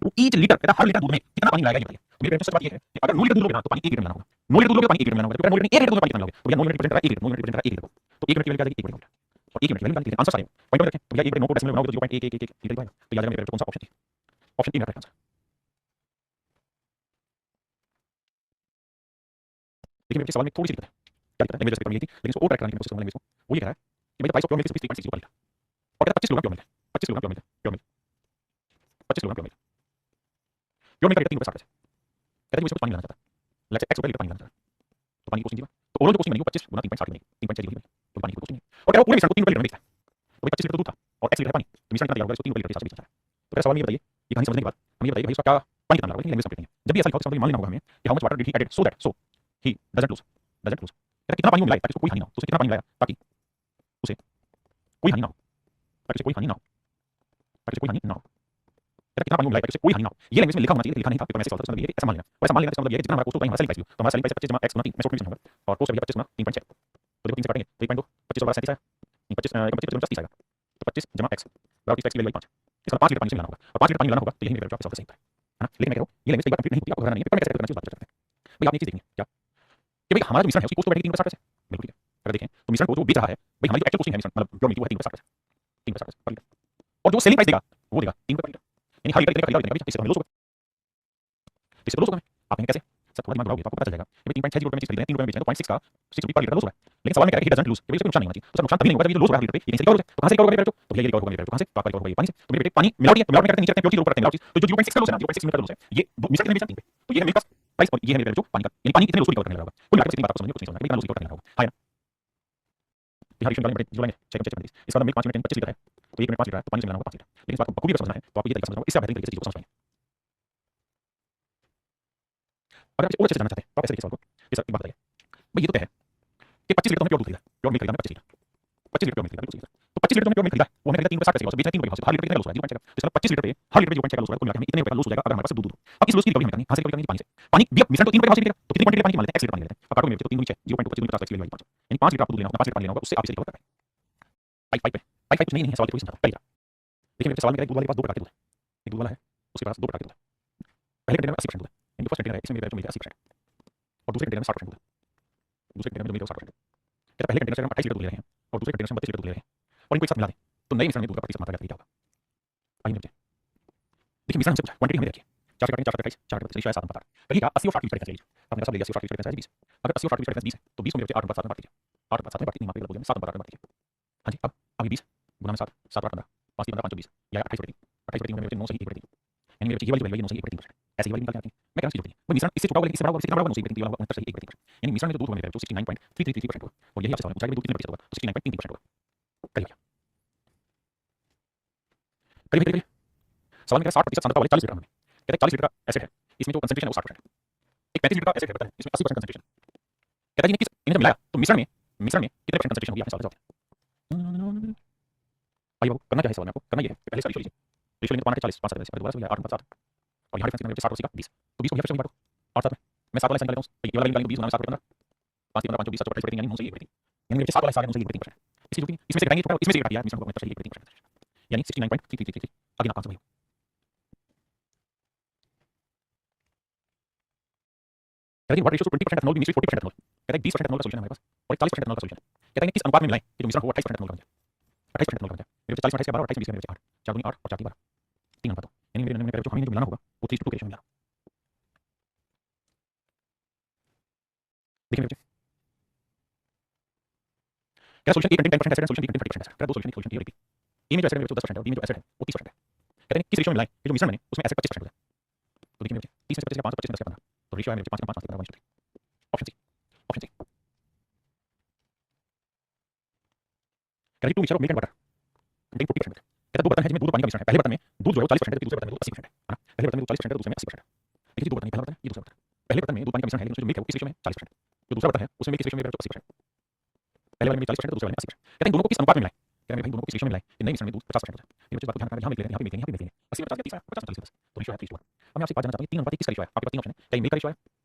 to each litre, कहता हर लीटर दूध में कितना पानी मिलाएगा ये बताइए। मेरे पे सच बात ये है कि अगर 9 लीटर दूध लोगे ना तो पानी 1 लीटर मिलाना होगा, 9 लीटर दूध लोगे पानी 1 लीटर मिलाना होगा, तो 9 लीटर 1 लीटर दूध में पानी कितना मिलाओगे, तो भैया 9 लीटर रिप्रेजेंट कर रहा है 1 लीटर, 9 लीटर रिप्रेजेंट कर रहा है 1 लीटर, तो 1 मिनट की वैल्यू क्या आ जाएगी 1 लीटर और 1 मिनट की वैल्यू निकाल आंसर सारे पॉइंट में रखें, तो भैया 1 लीटर 9 को डेसिमल में बनाओगे तो 0.111 लीटर आएगा, तो याद रखना मेरे कौन सा ऑप्शन है, ऑप्शन 3 मेरा आंसर। देखिए मेरे सवाल में थोड़ी सी दिक्कत है, क्या दिक्कत है लैंग्वेज पेपर में ये थी लेकिन इसको और करेक्ट करने की कोशिश करूंगा लैंग्वेज को, वो ये कह रहा है कि भाई the price of pure milk is 3.60 पर लीटर और कहता है 25 किलोग्राम प्योर मिल्क है, 25 kilogram pure milk pure milk 25 kilogram pure milk pure milk का रेट 3 रुपए 60 पैसे, कहता है कि मुझे पानी लाना चाहता है, लेट्स से x रुपए लीटर पानी लाना चाहता है, तो पानी की कॉस्टिंग दी तो ओवरऑल जो कॉस्टिंग बनेगी 25 गुना 3.60 बनेगी 3.60 बनेगी, तो पानी की कॉस्टिंग है और कह रहा है पूरे मिश्रण को 3 रुपए लीटर में बेचता है, तो भाई 25 लीटर दूध था और x लीटर है पानी, तो मिश्रण कितना तैयार होगा इसको 3 रुपए लीटर के हिसाब से बेचना है। तो मेरा सवाल ये बताइए, ये कहानी समझने के बाद हमें ये बताइए भाई उसका क्या पानी कितना लगा, लैंग्वेज समझ नहीं है, जब भी ऐसा लिखा हो तो मान लेना होगा हमें कि how much water did he added so that so he doesn't lose कहता कितना पानी वो मिलाया ताकि उसको कोई हानि ना हो, तो उसे कितना पानी मिलाया ताकि उसे कोई हानि ना हो, ताकि उसे कोई हानि ना हो, ताकि उसे कोई हानि ना हो, कहता कितना पानी वो मिलाया ताकि उसे कोई हानि ना हो, ये लैंग्वेज में लिखा होना चाहिए, लिखा नहीं था पेपर में ऐसे सवाल था, मतलब ये ऐसा मान लेना, वैसा मान लेना इसका मतलब ये है कि जितना हमारा कोस्ट होगा हमारा सेलिंग प्राइस तो हमारा सेलिंग प्राइस 25 x 3 मैं शॉर्ट में होगा और कोस्ट भैया 25 गुना 3.6 तो देखो 3 से काटेंगे तो 1.2 25 और 37 आया 25 25 30 आएगा तो 25 जमा x बराबर 30 x की वैल्यू 5, इसका 5 लीटर पानी से मिलाना होगा और 5 लीटर पानी मिलाना होगा तो यही मेरे आपके साथ सही है ना, लेकिन मैं कह रहा हूं ये लैंग्वेज एक बार कंप्लीट नहीं होती आपको घबराना नहीं है, पेपर में कैसे करना चाहिए बात करते हैं। भाई आपने एक चीज देखनी है क्या कि भाई हमारा जो मिश्रण है उसकी कोस्ट बढ़ेगी 3 रुपए 60 पैसे, बिल्कुल ठीक है, अगर देखें तो मिश्रण को जो बेच रहा है भाई हमारी जो एक्चुअल कॉस्टिंग है मिश्रण मतलब प्योर मिल्क वो है 3 रुपए 60 पैसे 3 रुपए 60 पैसे पर लीटर और जो सेलिंग प्राइस देगा वो देगा 3 रुपए पर लीटर, यानी हर लीटर कितने का खरीदा देगा इससे हमें लॉस होगा, इससे तो लॉस होगा आप कहेंगे कैसे सर थोड़ा दिमाग लगाओगे तो आपको पता चल जाएगा कि 3.60 रुपए में चीज खरीद रहे हैं 3 रुपए में बेच रहे हैं तो 0.6 का 6 रुपए पर लीटर लॉस होगा, लेकिन सवाल में कह रहा है कि डजंट लूज, कोई नुकसान नहीं होना चाहिए, तो सर नुकसान तभी नहीं होगा जब ये लॉस हो रहा है लीटर पे, ये कहीं से रिकवर हो जाए, तो कहां से रिकवर होगा मेरे तो भैया ये रिकवर होगा मेरे कहां से, तो आपका रिकवर होगा ये पानी से, तो मेरे बेटे पानी मिलावटी है तो मिलावटी करते नीचे करते हैं प्योर चीज ऊपर करते हैं मिलावटी, तो जो 0.6 का लॉस है ना 0.6 मिनट का लॉस है ये मिश्रण कितने बेचा 3 पे, तो ये है मेरे पास प्राइस और ये है मेरे जो पानी का, यानी पानी कितने लॉस रिकवर करने लगा होगा, कुल मिलाकर इतनी बात को समझिए कुछ नहीं समझना कितना लॉस रिकवर करने लगा होगा, हां बिहार रिक्शन वाले जो लेंगे चेक चेक प्लीज, इसका मिल्क 5 मिनट 25 लीटर है तो 1 मिनट 5 लीटर है तो पानी से मिलाना होगा 5 लीटर, लेकिन इस बात को बखूबी समझना है तो आप ये तरीका समझना होगा, इससे आप बेहतरीन तरीके से चीज को समझ पाएंगे। अगर आप इसे और अच्छे से जानना चाहते हैं तो आप ऐसे देखिए सवाल को, ये सर एक बात बताइए भाई ये तो क्या है कि 25 लीटर में प्योर दूध खरीदा, प्योर मिल्क खरीदा 25 लीटर 25 लीटर प्योर मिल्क खरीदा, बिल्कुल सही सर, तो 25 लीटर में प्योर मिल्क खरीदा वो हमने खरीदा 3 रुपए 60 पैसे का, बेचा 3 रुपए का, हर लीटर कितना लॉस हुआ 0.6 का, तो इसका 25 लीटर पे हर लीटर पे 0.6 का लॉस हुआ, कुल मिलाकर हमें इतने रुपए का लॉस हो जाएगा अगर हमारे पास दूध हो। अब इस लॉस की रिकवरी हमें करनी है, कहां से रिकवरी करनी है, पानी से, पानी भी मिश्रण तो 3 रुपए का मिलेगा तो कितनी क्वांटिटी पानी की मान लेते हैं x लीटर पानी लेते हैं, अब काटो मेरे तो 3 गुना 6 0.25 गुना 50 की वैल्यू 5, यानी 5 लीटर आपको दूध लेना होगा 5 लीटर पानी लेना होगा उससे आप इसे रिकवर कर पाएंगे। पाइप पाइप कुछ नहीं है सवाल कोई समझा करिए। देखिए मेरे सवाल में दूध वाले के पास 2 प्रकार के दूध है, एक दूध वाला है उसके पास 2 प्रकार के दूध है, पहले कंटेनर में 80% दूध है, यानी फर्स्ट कंटेनर है इसमें मेरा जो मिलेगा 80% और दूसरे कंटेनर में 60% दूध है, दूसरे कंटेनर में जो मिलेगा 60%, कहता पहले कंटेनर से हम 28 लीटर दूध ले रहे हैं और दूसरे कंटेनर से हम 32 लीटर दूध ले रहे हैं और इनको एक साथ मिला दें तो नए मिश्रण में दूध का प्रतिशत मात्रा क्या होगा, आइए देखिए। देखिए मिश्रण से क्वांटिटी हमें देखिए 4 से काटेंगे 4 28 4 28 शायद 7 बता करिएगा 80 और 60 की डिफरेंस लीजिए, आपने सब ले लिया 80 और 60 की डिफरेंस है 20, अगर 80 और 60 की डिफरेंस 20 है तो 20 में बचे 8 अनुपात 7 में बांट दीजिए, 8 अनुपात 7 में बांट नहीं मापेगा बोलिए 7 अनुपात 8 में बांट दीजिए, हां जी अब ये 20 गुना में 7 7 और 15 5 की 15 5 20 या 28 में बचे 9 सही 1/3, यानी मेरे बचे ये वाली वैल्यू 9 सही 1/3%, ऐसे ही वाली निकाल के आती है मैं कह रहा हूं चीज वो मिश्रण इससे छोटा होगा लेकिन इससे बड़ा होगा, इससे कितना बड़ा होगा 9 सही 1/3 वाला होगा 69 सही 1/3%, यानी मिश्रण में जो दूध होगा मेरा जो 69.333% होगा और यही आपसे सवाल पूछा है कि दूध कितने प्रतिशत होगा तो 69.33% होगा। करिए करिए करिए सवाल में 60% सांद्रता वाले 40 लीटर में कहते हैं 40 लीटर का एसिड है, इसमें जो कंसंट्रेशन है वो 60% है। एक 35 लीटर का एसिड है, बताया इसमें 80% कंसंट्रेशन। कहता है इन्हें जब मिलाया तो मिश्रण में कितने परसेंट कंसंट्रेशन होगी, आपने सवाल जवाब। आइए बाबू, करना क्या है सवाल में आपको, करना ये है कि पहले इसका रेशियो लीजिए। रेशियो लेंगे तो 5 40 5 7 दोबारा से 8 7 और यहाँ डिफरेंस कितना है 60 80 का 20, तो 20 को यहाँ फ्रैक्शन में बांटो 8 7 में। मैं 7 वाला साइन कर लेता हूँ, तो ये वाला निकालेंगे तो 20 होना 7 15 5 3 15 5 20 7 यानी 9 से 1 यानी मेरे 7 वाला हिस्सा आ गया 9 से 1%। इसी जो कि इसमें से घटाएंगे तो इसमें से घटा दिया मिश्रण को, मतलब 1% यानी 69.3333 आगे ना आंसर वही। कहते हैं what ratio 20% ethanol be mixed 40% ethanol. कहता है 20% एथनॉल का सॉल्यूशन है हमारे पास और 40% एथनॉल का सॉल्यूशन है। कहता है किस अनुपात में मिलाएं कि जो मिश्रण हो 28% एथनॉल का बन जाए, 28% एथनॉल का बन जाए। मेरे 40 28 का 12 और 28 20 का 8 4 दूनी 8 और 4 3 12 3 अनुपात, यानी मेरे निर्णय में जो हमें जो मिलाना होगा वो 3:2 के रेशियो में मिलाना। देखिए मेरे बच्चे, क्या solution A contain 10% acid and solution B contain 30% acid. क्या दो सॉल्यूशन की सॉल्यूशन ए और बी। ए में जो एसिड है वो 10% है और बी में जो एसिड है वो 30% है। कहते हैं किस रेशियो में मिलाएं कि जो मिश्रण बने उसमें एसिड 25% हो जाए। तो देखिए मेरे बच्चे 30 में से 25 का 5 25 में 10 का 15, तो रेशियो है मेरे बच्चे 5 का 5 5 का 1:3। Option C, option C. कहते हैं 2 mixture of milk and water contain 40% milk. कहता है दो बर्तन है जिसमें दूध और पानी का मिश्रण है। पहले बर्तन में दूध जो है वो 40% है जबकि दूसरे बर्तन में दूध 80% है ना। पहले बर्तन में दूध 40% है तो दूसरे में 80% है। देखिए दो बर्तन है, पहला बर्तन है ये दूसरा बर्तन है। पहले बर्तन में दूध पानी का मिश्रण है लेकिन उसमें जो मिल्क है वो किस रेशियो में 40%। जो दूसरा बर्तन है उसमें मिल्क किस रेशियो में 80%। पहले वाले में 40% है दूसरे वाले में 80%। कहते हैं दोनों को किस अनुपात में मिलाएं। कहते हैं भाई दोनों को किस रेशियो में मिलाएं कि नए मिश्रण में दूध 50% हो जाए। ये बच्चे बात को ध्यान रखना, जहां मिल्क ले रहे हैं यहाँ पे मिल्क लेंगे, यहाँ पे मिल्क लेंगे 80 में 50 या 30 50 40 10। तो रेशियो है 3:1। अब मैं आपसे एक बात जानना चाहता हूँ, तीन अनुपात किसका रेशियो है। आपके पास तीन ऑप्शन है, क्या ये मिल्क का रेशियो है,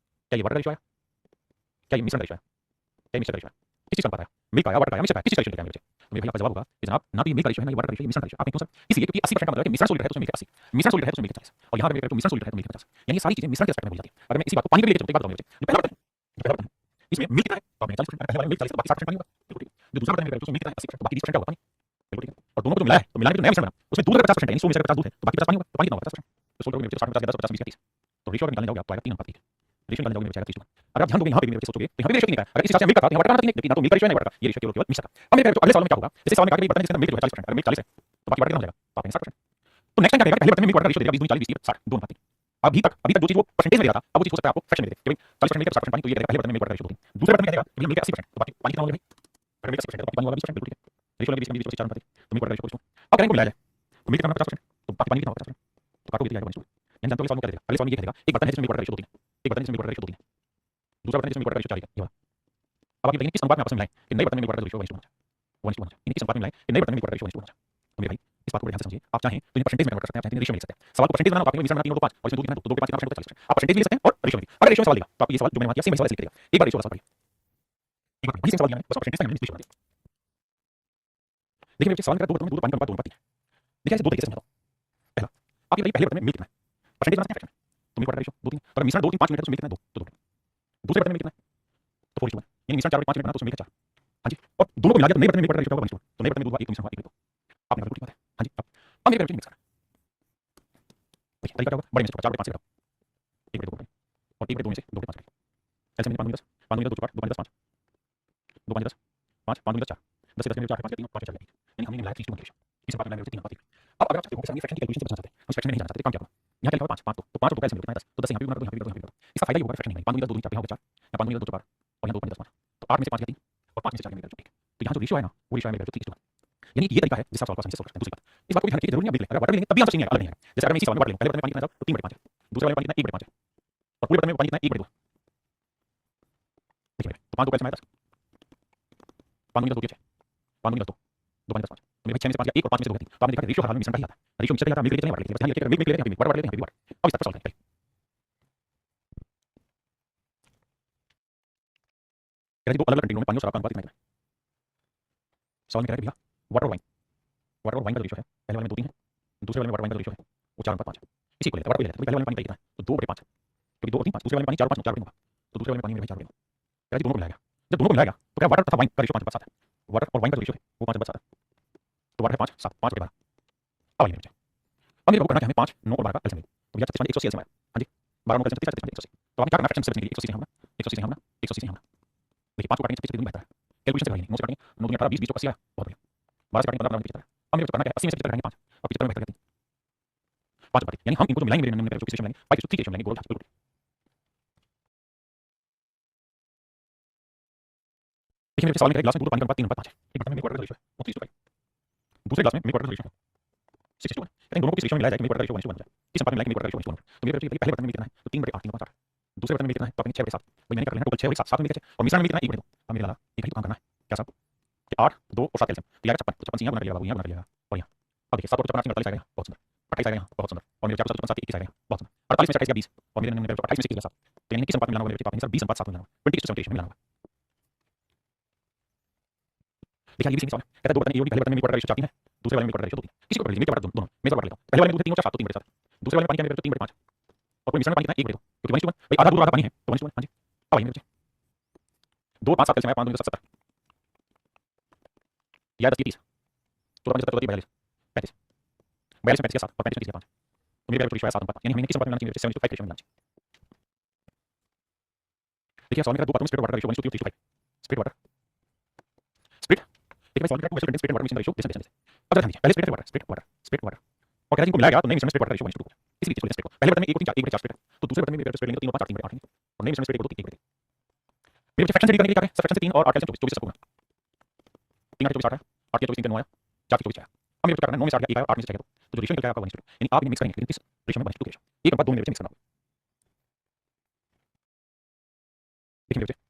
क्या ये वाटर का रेशियो है, क्या ये मिश्रण का रेशियो है, क्या ये मिक्सचर का रेशियो है। किस चीज का अनुपात है, मिल्क का या वाटर का या मिक्सचर का, किस चीज का रेशियो है मेरे बच्चे। तो मेरे भाई आपका जवाब होगा कि जनाब ना तो ये मिल्क का रेशियो है ना ये वाटर का रेशियो है, मिश्रण का रेशियो। आपने क्यों सर, इसलिए क्योंकि 80% का मतलब है कि मिश्रण सोलिड है तो उसमें मिल्क 80, मिश्रण सोलिड है तो उसमें मिल्क 40 और यहाँ पे मिश्रण सोलिड है तो मिल्क 50, यानी ये सारी चीजें मिश्रण के एस्पेक्ट में हो जाती है। अगर मैं इसी बात को पानी के लिए लेके चलूं तो एक बात बताऊं मेरे बच्चे, जो पहला बर्तन है इसमें मिल्क कितना है तो आपने 40%, पहले वाले में मिल्क 40 तो बाकी 60% पानी होगा, बिल्कुल ठीक है। जो दूसरा बर्तन है मेरे उसमें मिल्क कितना है 80% तो बाकी 20% क्या होगा पानी, बिल्कुल ठीक है। और दोनों को जो मिलाया है तो मिलाने के जो नया मिश्रण बना उसमें दूध का 50% है यानी 100 में से 50 दूध है तो बाकी 50 पानी होगा, तो पानी कितना होगा 50%। तो सोल्ड करोगे मेरे 60 में 50 10 50 20 30, तो रेशियो अगर निकालने जाओगे आपको आएगा 3 अनुपात 1। रेशियो निकालने जाओगे मेरे बच्चे आएगा 30:1। अगर आप ध्यान दोगे यहाँ पे मेरे बच्चे सोचोगे तो यहाँ पे रेशियो नहीं है, अगर इस हिसाब से मिल्क का था यहाँ वाटर का नहीं, लेकिन ना तो मिल्क का रेशियो है ना वाटर का, ये रेशियो केवल मिक्स का। अब मेरे अगले सवाल में क्या होगा, जैसे सवाल में कहा कि बर्तन जिसके अंदर मिल्क जो है 40%, अगर मिल्क 40 है तो बाकी वाटर कितना हो जाएगा, तो आप 60%। तो नेक्स्ट टाइम क्या करेगा, पहले बर्तन में मिल्क वाटर का रेशियो देगा 20 20 40 20 60 2 अनुपात 3। अभी तक जो चीज वो परसेंटेज में दे रहा था अब वो चीज हो सकता है आपको फ्रैक्शन में दे दे कि भाई 40% मिल्क है 60% पानी, तो ये करेगा पहले बर्तन में मिल्क वाटर का रेशियो 2 3। दूसरे बर्तन में क्या करेगा, मिल्क है 80% तो बाकी पानी कितना होगा भाई, अगर मिल्क 80% है तो बाकी पानी होगा 20%, बिल्कुल ठीक है। रेशियो लगे 20 20 4 अनुपात 1 तो मिल्क वाटर का रेशियो अब करेंगे मिलाया जाए तो मिल्क कितना 50% तो बाकी पानी कितना होगा 50%, तो काटो दिया जाएगा 1:2। यानी जानते हो सवाल में क्या देगा, अगले सवाल में ये कहेगा एक बर्तन है जिसमें मिल्क वाटर का रेशियो 2 3 है, एक बर्तन है जिसमें मिल्क वाटर का रेशियो 2 3 है, दूसरा बर्तन है जिसमें मिल्क वाटर का रेशियो 4 है। ये वाला अब आप ये बताइए किस अनुपात में आपस में मिलाएं कि नए बर्तन में मिल्क वाटर का रेशियो 1:1 होना चाहिए, यानी किस अनुपात में मिलाएं कि नए बर्तन में मिल्क वाटर का रेशियो 1:1 होना चाहिए। तो मेरे भाई इस बात को बड़े ध्यान से समझिए, आप चाहें तो इन परसेंटेज में कन्वर्ट कर सकते हैं, चाहे रेशियो में लिख सकते हैं। सवाल को परसेंटेज बनाना, आपके मिश्रण में 3 और 2 5 और इसमें 2 कितना है तो 2 के 5 कितना 40%, आप परसेंटेज ले सकते हैं और रेशियो में भी। अगर रेशियो में सवाल देगा तो आपको ये सवाल जो मैंने वहां किया सेम सवाल ऐसे लिख देगा। एक बार रेशियो वाला सवाल पढ़िए, एक बार वही सेम सवाल दिया मैंने बस परसेंटेज का मैंने रेशियो बना दिया। देखिए मेरे सवाल में दो बर्तन में दूध पानी का अनुपात 2 अनुपात 3 है। देखिए ऐसे दो तरीके से समझाता हूं। पहला, आप ये बताइए पहले बर्तन में मिल्क कितना है, परसेंटेज बनाते हैं फ्रैक्शन में तो मिल्क वाटर का रेशियो 2 3, अगर मिश्रण 2 3 5 मिनट है तो मिल्क कितना है 2 तो 2। दूसरे बर्तन में कितना है तो 4:1 यानी मिश्रण 4 5 मिनट बना तो उसमें मिल्क 4। हां जी, और दोनों को मिला दिया तो नए बर्तन में मिल्क वाटर का रेशियो होगा 1:2, तो नए बर्तन में दूध हुआ 1 मिश्रण हुआ 1:2। आपने बिल्कुल ठीक बात है। हां जी, अब मेरे बच्चे मिक्स करना देखिए तरीका क्या होगा, बड़े मिश्रण 4 5 से घटाओ 1:2 और 1/2 में से 2/5 करें। ऐसे में 5 10 5 10 2 4 2 5 10 5 2 5 10 5 5 10 4 10 से 10 में 4 5 3 और 5 चल जाएगी, यानी हमने मिलाया 3:1 रेशियो। इस बात में मिलाया 3 अनुपात 1। अब अगर आप चाहते हो कि सर ये फ्रैक्शन की कैलकुलेशन से बचना चाहते हैं, हम फ्रैक्शन में नहीं जाना चाहते, काम क्या होगा, यहाँ क्या लिखा होगा 5 तो 5 तो कैसे मिलेगा 10 तो 10 यहाँ पे भी बना दो यहाँ पे भी कर दो। इसका फायदा ये होगा फ्रैक्शन नहीं 5 2 2 4 यहाँ हो गया 4 या 5 2 2 4 और यहाँ 2 5 10 5 तो 8 में से 5 या 3 और 5 में से 4 मिलेगा 1। तो यहाँ जो रेशियो है ना वो रेशियो है मेरा 3:1, यानी ये तरीका है जिससे आप सवाल को आसानी से सोल्व करते हैं। दूसरी बात इस बात को भी ध्यान रखिए, जरूरी नहीं है मिल्क अगर वाटर भी लेंगे तब भी आंसर सही है, अलग नहीं है। जैसे अगर मैं इसी सवाल में वाटर लूं, पहले बर्तन में पानी कितना है तो 3/5 है, दूसरे वाले में पानी कितना 1/5 है और पूरे बर्तन में पानी कितना 1/2 है। देखिए तो 5 2 कैसे आएगा 10 5 2 2 5 2 2 2 5 10 5 तो मेरे 6 में से 5 या 1 और 5 में से 2 3 तो आपने देखा रेशियो हर हाल में मिश्रण का ही आता है, रेशियो मिक्सचर का आता है, मिल्क लेते हैं वाटर लेते हैं, बस ध्यान रखिए मिल्क ले रहे हैं मिल्क वाटर ले रहे हैं वाटर। अब इस तरफ सॉल्व करें। दो अलग अलग कंटेनरों में पानी और शराब का अनुपात कितना है। सवाल में कह रहा है भैया वाटर और वाइन का रेशियो है, पहले वाले में 2 3 है, दूसरे वाले में वाटर वाइन का रेशियो है वो 4 5 है। इसी को लेते हैं वाटर को ले लेते हैं, पहले वाले में पानी कितना है तो 2/5 है क्योंकि 2 और 3 5, दूसरे वाले में पानी 4 5 4 होगा तो दूसरे वाले में पानी मेरे 4 होगा। यार दोनों को मिलाएगा, जब दोनों को मिलाएगा तो क्या वाटर तथा वाइन का रेशियो 5/7 है, वाटर और वाइन का रेशियो है वो 5/7 है, तो वाटर है 5 7 5/12। अब आइए बच्चे अब मेरे को करना है हमें 5 9 और 12 का एलसीएम लें तो भैया 36 180 एलसीएम आया। हां जी 12 9 36 36 180 तो आपने क्या करना है फ्रैक्शन से बचने के लिए 180 से होना 180 से होना 180 से होना। देखिए 5 को काटेंगे 36 बेहतर है, कैलकुलेशन से करेंगे 9 से काटेंगे 9 2 18 20 20 को 80 आया बहुत बढ़िया, 12 से काटेंगे 15 15 75। अब मेरे को करना क्या है 80 में से 75 घटाएंगे 5 और 75 में बेहतर करते हैं 5 बातें, यानी हम इनको जो मिलाएंगे मेरे नंबर जो किस रेशियो में मिलाएंगे 5 3 रेशियो में मिलाएंगे बिल्कुल। देखिए मेरे सवाल में कह रहा है ग्लास में दूध पानी का अनुपात 3 अनुपात 5 है, एक बर्तन में मिल्क वाटर का रेशियो है 29:5, दूसरे ग्लास में मिल्क वाटर का रेशियो है 6:1। इन दोनों को किस रेशियो में मिलाया जाए कि मेरी प्रोडक्ट रेशियो 1:1 हो जाए। इस अनुपात में मिलाया कि मेरी प्रोडक्ट रेशियो 1:1 तो मेरे पहले बर्तन में कितना है तो 3/8 3/8 दूसरे बर्तन में कितना है तो अपने 6/7 भाई मैंने कर लिया टोटल 6/7 7 में कितना और मिश्रण में कितना 1/2 अब मेरे लाला एक ही काम करना है क्या साहब कि 8 2 और 7 कैल्शियम तो यार 56 56 यहाँ बना लिया बाबू यहाँ बना लिया और यहाँ अब देखिए 7 और 56 48 आएगा बहुत सुंदर 28 आएगा बहुत सुंदर और मेरे 4 7 7 21 आएगा बहुत सुंदर 48 में 28 का 20 और मेरे 28 में 21 का 7 तो यानी किस अनुपात में मिलाना होगा मेरे पास सर 20:7 मिलाना होगा 20:7 मिलाना होगा देखिए ये भी सवाल कहता है दो बर्तन ए और बी पहले बर्तन में प्रोडक्ट रेशियो 4 3 है दूसरे वाले में प्रोडक्ट रेशियो 2 3 किसी को कर लीजिए मेरे प्रोडक्ट दोनों मैं सब कर लेता हूं पहले वाले में दूध 3 और 4 7 तो 3/7 दूसरे वाले में पानी क्या मेरे 3/5 और कोई मिश्रण में पानी कितना 1/2 क्योंकि 1:1 भाई आधा दूध आधा पानी है तो 1:1 हां जी अब आइए मेरे 2 5 7 कैल्शियम है 5 2 70 या 10 30 तो 5 70 42 35 42 में 35 का 7 और 35 का 5 तो मेरे प्रोडक्ट रेशियो है 7:5 यानी हमें किस अनुपात में मिलाना चाहिए 75 रेशियो में मिलाना चाहिए देखिए सवाल मेरा दो बातों में split water ratio 1:3 split water split एक बार सॉल्व करके वैसे स्प्लिट वाटर मिश्रण रेशियो डिस्टेंस अब ध्यान दीजिए पहले स्प्लिट वाटर और कहता है इनको मिलाया गया तो नई मिश्रण स्प्लिट वाटर रेशियो 1:2 इसी बीच स्प्लिट को पहले बर्तन में 1 3 4 1 4 स्प्लिट तो दूसरे बर्तन में स्प्लिट लेंगे तो 3 और 5 8 और नई मिश्रण स्प्लिट को तो 1 मेरे बच्चे फ्रैक्शन से करने के लिए क्या है फ्रैक्शन से 3 और 8 कैल्शियम 24 होगा 3 8 24 8 8 के 24 3 9 आया 4 के 24 आया अब मेरे को करना है 9 में 7 गया 1 8 में से चाहिए तो जो रेशियो निकल आएगा 1:2 यानी आप इन्हें मिक्स करेंगे लेकिन किस रेशियो में 1:2 रेशियो 1:2 में मिक्स करना होगा देखिए मेरे बच्चे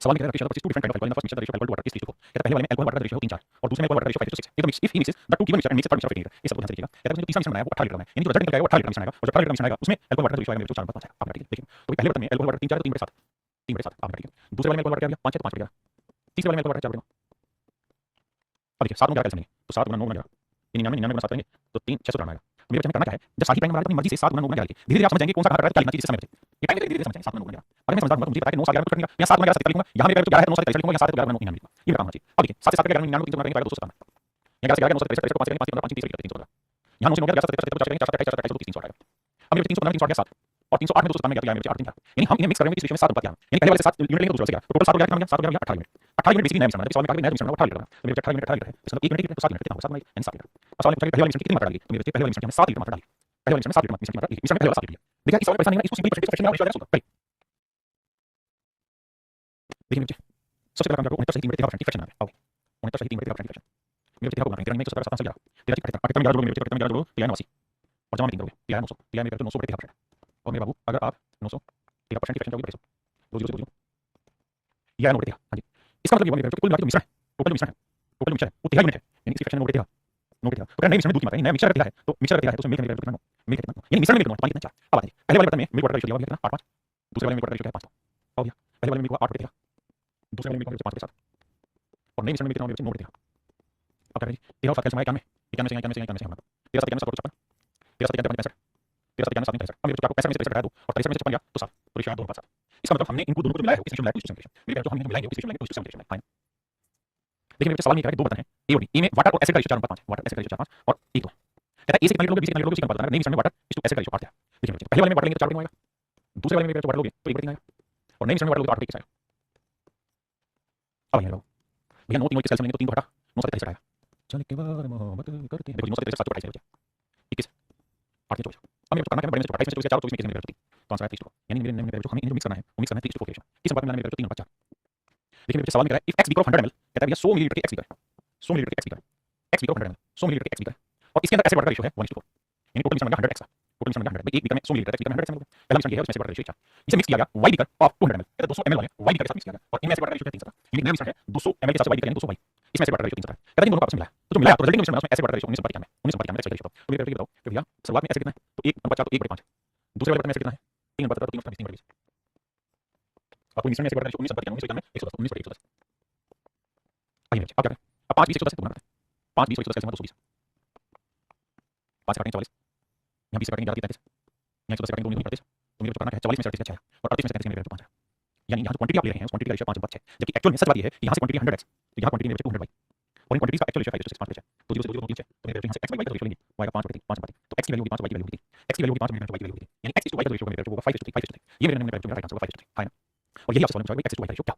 सवाल में कहता है two different kind of alcohol in the first mixture the ratio alcohol to water is 3:4 कहता है पहले वाले में अल्कोहल वाटर रेशियो 3 4 और दूसरे में alcohol water ratio 5:6 if he mixes the two given mixture and mix third mixture fitting इस सब ध्यान से देखिएगा कहता है उसने तीसरा मिश्रण बनाया वो 18 लीटर में यानी जो रिजल्ट निकल आएगा वो 18 लीटर मिश्रण आएगा और जो 18 लीटर मिश्रण आएगा उसमें अल्कोहल वाटर रेशियो आएगा मेरे 4/5 आएगा आप ठीक है देखिए तो पहले बर्तन में अल्कोहल वाटर 3 4 तो 3/7 3/7 आप ठीक है दूसरे वाले में अल्कोहल वाटर क्या आ गया 5 6 तो 5 गया तीसरे वाले में अल्कोहल वाटर 4 अब देखिए 7 में क्या कैल्शियम नहीं तो 7 गुना 9 गुना 99 गुना 7 करेंगे तो 3 600 आएगा तो मेरे बच्चे में करना क्या है जब सारी टाइम में अपनी मर्जी से 7 गुना 9 गुना डालिए धीरे धीरे आप समझ जाएंगे कौन सा कहाँ कर रहा है क्या लिखना चाहिए समय बचे ये टाइम धीरे धीरे समझ जाएंगे 7 गुना 9 गुना अगर मैं समझदार हूं मुझे पता है कि 9 7 11 करने का या 7 गुना 11 से लिखूंगा यहां मेरे तो 11 है तो 9 से लिखूंगा या 7 तो 11 गुना 9 लिखूंगा ये काम होना चाहिए अब देखिए 7 से 7 के 11 99 3 गुना करेंगे 257 या 11 से 11 9 से 5 5 5 5 3 300 यहां 9 से 9 11 से 4 4 4 4 4 300 आएगा अब मेरे 300 300 7 और 308 में 257 में गया तो यहां मेरे 8 3 था यानी हम इन्हें मिक्स करेंगे इस रेशियो में 7 अनुपात यहां यानी पहले वाले से 7 यूनिट लेंगे तो दूसरे से क्या तो टोटल 7 हो गया 7 हो गया 18 यूनिट 18 यूनिट बेसिकली नया मिश्रण है सवाल में नया मिश्रण 18 लीटर तो मेरे 18 यूनिट 18 लीटर है इसका मतलब 1 यूनिट तो 7 यूनिट कितना होगा 7 यानी 7 लीटर अब सवाल में पहले वाले मिश्रण कितनी मात्रा डाली तो मेरे पहले वाले मिश्रण में 7 लीटर मात्रा डाली पहले वाले मिश्रण में 7 लीटर मात्रा मिश्रण पहले वाला 7 लीटर देखिए इस सवाल में परेशानी नहीं इसको सिंपली फ्रैक्शन में आप रेशियो डाल देखिए मुझे सबसे पहला काम करो 69 सही 3 बटे फ्रैक्शन आ गया 69 सही 3 बटे फ्रैक्शन मेरे बच्चे को बनाना है 1 7 7 तेरा ठीक है 11 जोड़ो मेरे बच्चे 11 जोड़ो तो यह 89 और जमा 3 करोगे यह 900 यह मेरे 900 बटे 13% और मेरे बाबू अगर आप 900 13% की फ्रैक्शन जाओगे 2 0 यह 9 बटे 13 हां जी इसका मतलब ये मेरे कुल मिला के मिश्रण है टोटल मिश्रण है वो 13 यूनिट है यानी इस फ्रैक्शन 9 बटे 13 9 बटे 13 तो नए मिश्रण में दूध की मात्रा नया मिक्सचर है तो मिक्सचर है तो उसमें मिल्क कितना मिल्क कितना यानी मिश्रण में कितना पानी कितना 4 अब आइए पहले वाले बर्तन में मिल्क वाटर रेशियो दिया हुआ कितना 8 5 दूसरे वाले में मिल्क वाटर रेशियो 5 हो गया पहले वाले में मिल्क 8 बटे 13 दूसरे वाले में मिल्क 5 बटे 7 और नए मिश्रण में कितना होगा 9 बटे 13 अब क्या करेंगे 13 और 7 कैल्शियम है 91 से 91 से 91 से हम 13 7 7 56 13 7 65 13 7 65 अब मेरे को 65 में से 65 और 63 में से 56 गया तो 7 तो रेशियो 2 5 इसका मतलब हमने इनको दोनों को मिलाया है इस रेशियो में इस रेशियो में मेरे जो हम इन्हें मिलाएंगे इस रेशियो में इस रेशियो में फाइन देखिए मेरे सवाल में क्या है दो बर्तन हैं ए और बी ए में वाटर और एसिड का रेशियो 4:5 वाटर एसिड का रेशियो 4:5 और ए तो कहता है ए से कितना लोगे बी से कितना लोगे इसका पता नहीं मिश्रण में वाटर इस टू एसिड का रेशियो 8 है देखिए मेरे पहले वाले में वाटर लेंगे तो 4 आएगा दूसरे वाले में वाटर लोगे तो 1 आएगा और नए मिश्रण में वाटर लोगे तो 8 आएगा अब ये लो भैया 9 3 के कैल्शियम लेंगे तो 3 को हटा 9 7 आएगा चल के बार मोहब्बत करते हैं देखो 9 7 7 28 21 8 के 24 अब मेरे को करना क्या है बड़े में 28 में से 4 24 में कितने मेरे तो आंसर है 30 यानी मेरे जो हमें इनको मिक्स करना है वो मिक्स करना है 30 को इस बात में मैंने मेरे 3 और 4 देखिए मेरे सवाल में कह रहा है इफ x equal 100 ml कहता है भैया 100 मिलीलीटर के x equal 100 मिलीलीटर के x equal x equal 100 ml 100 millilitre के x equal और इसके अंदर एसिड वाटर का रेशियो है 1:4 यानी टोटल मिश्रण बन गया 100x टोटल मिश्रण बन गया 100 एक लीटर में 100 मिलीलीटर x equal 100x पहला मिश्रण ये है उसमें एसिड वाटर रेशियो 4 इसे मिक्स किया गया y बीकर ऑफ 200 ml कहता है 200 ml वाले y बीकर के साथ मिक्स किया गया और इनमें एसिड वाटर रेशियो है 300 यानी नया मिश्रण है 200 ml के साथ y बीकर यानी 200 y इसमें एसिड वाटर रेशियो 300 कहता है इन दोनों को आपस में मिलाया तो जो मिलाया तो रिजल्टिंग मिश्रण में उसमें acid water ratio 19/91 acid ratio तो मेरे बताओ कि भैया शुरुआत में एसिड कितना है तो 1/4 तो 1/5 दूसरे वाले में एसिड कितना है 3/4 तो 3/20 आपको मिश्रण में एसिड वाटर रेशियो 19/91 110 आइए अब क्या करें अब 5 20 110 गुना करें 5 20 110 कैसे 220 5 काटेंगे 44 यहां 20 काटेंगे 11 यहां 110 काटेंगे 2 नहीं 38 तो मेरे को करना है 40 में से 38 अच्छा है और 38 में से 33 मेरे को 5 है यानी यहां जो क्वांटिटी आप ले रहे हैं उस क्वांटिटी का रेशियो 5/6 जबकि एक्चुअल में सच बात ये है कि यहां से क्वांटिटी 100x तो यहां क्वांटिटी मेरे 200 और इन क्वांटिटीज का एक्चुअल रेशियो 5/6 तो 0 से 0 3 है तो मेरे यहां से x y का रेशियो लेंगे y का 5/3 5/3 तो x की वैल्यू होगी 5 y की वैल्यू होगी x की वैल्यू होगी 5 मेरे y की वैल्यू होगी यानी x to y का रेशियो मेरे को होगा 5:3 यानी मेरे 5 राइट आंसर होगा 5:3 फाइन और यही आपसे सवाल में x to y का रेशियो क्या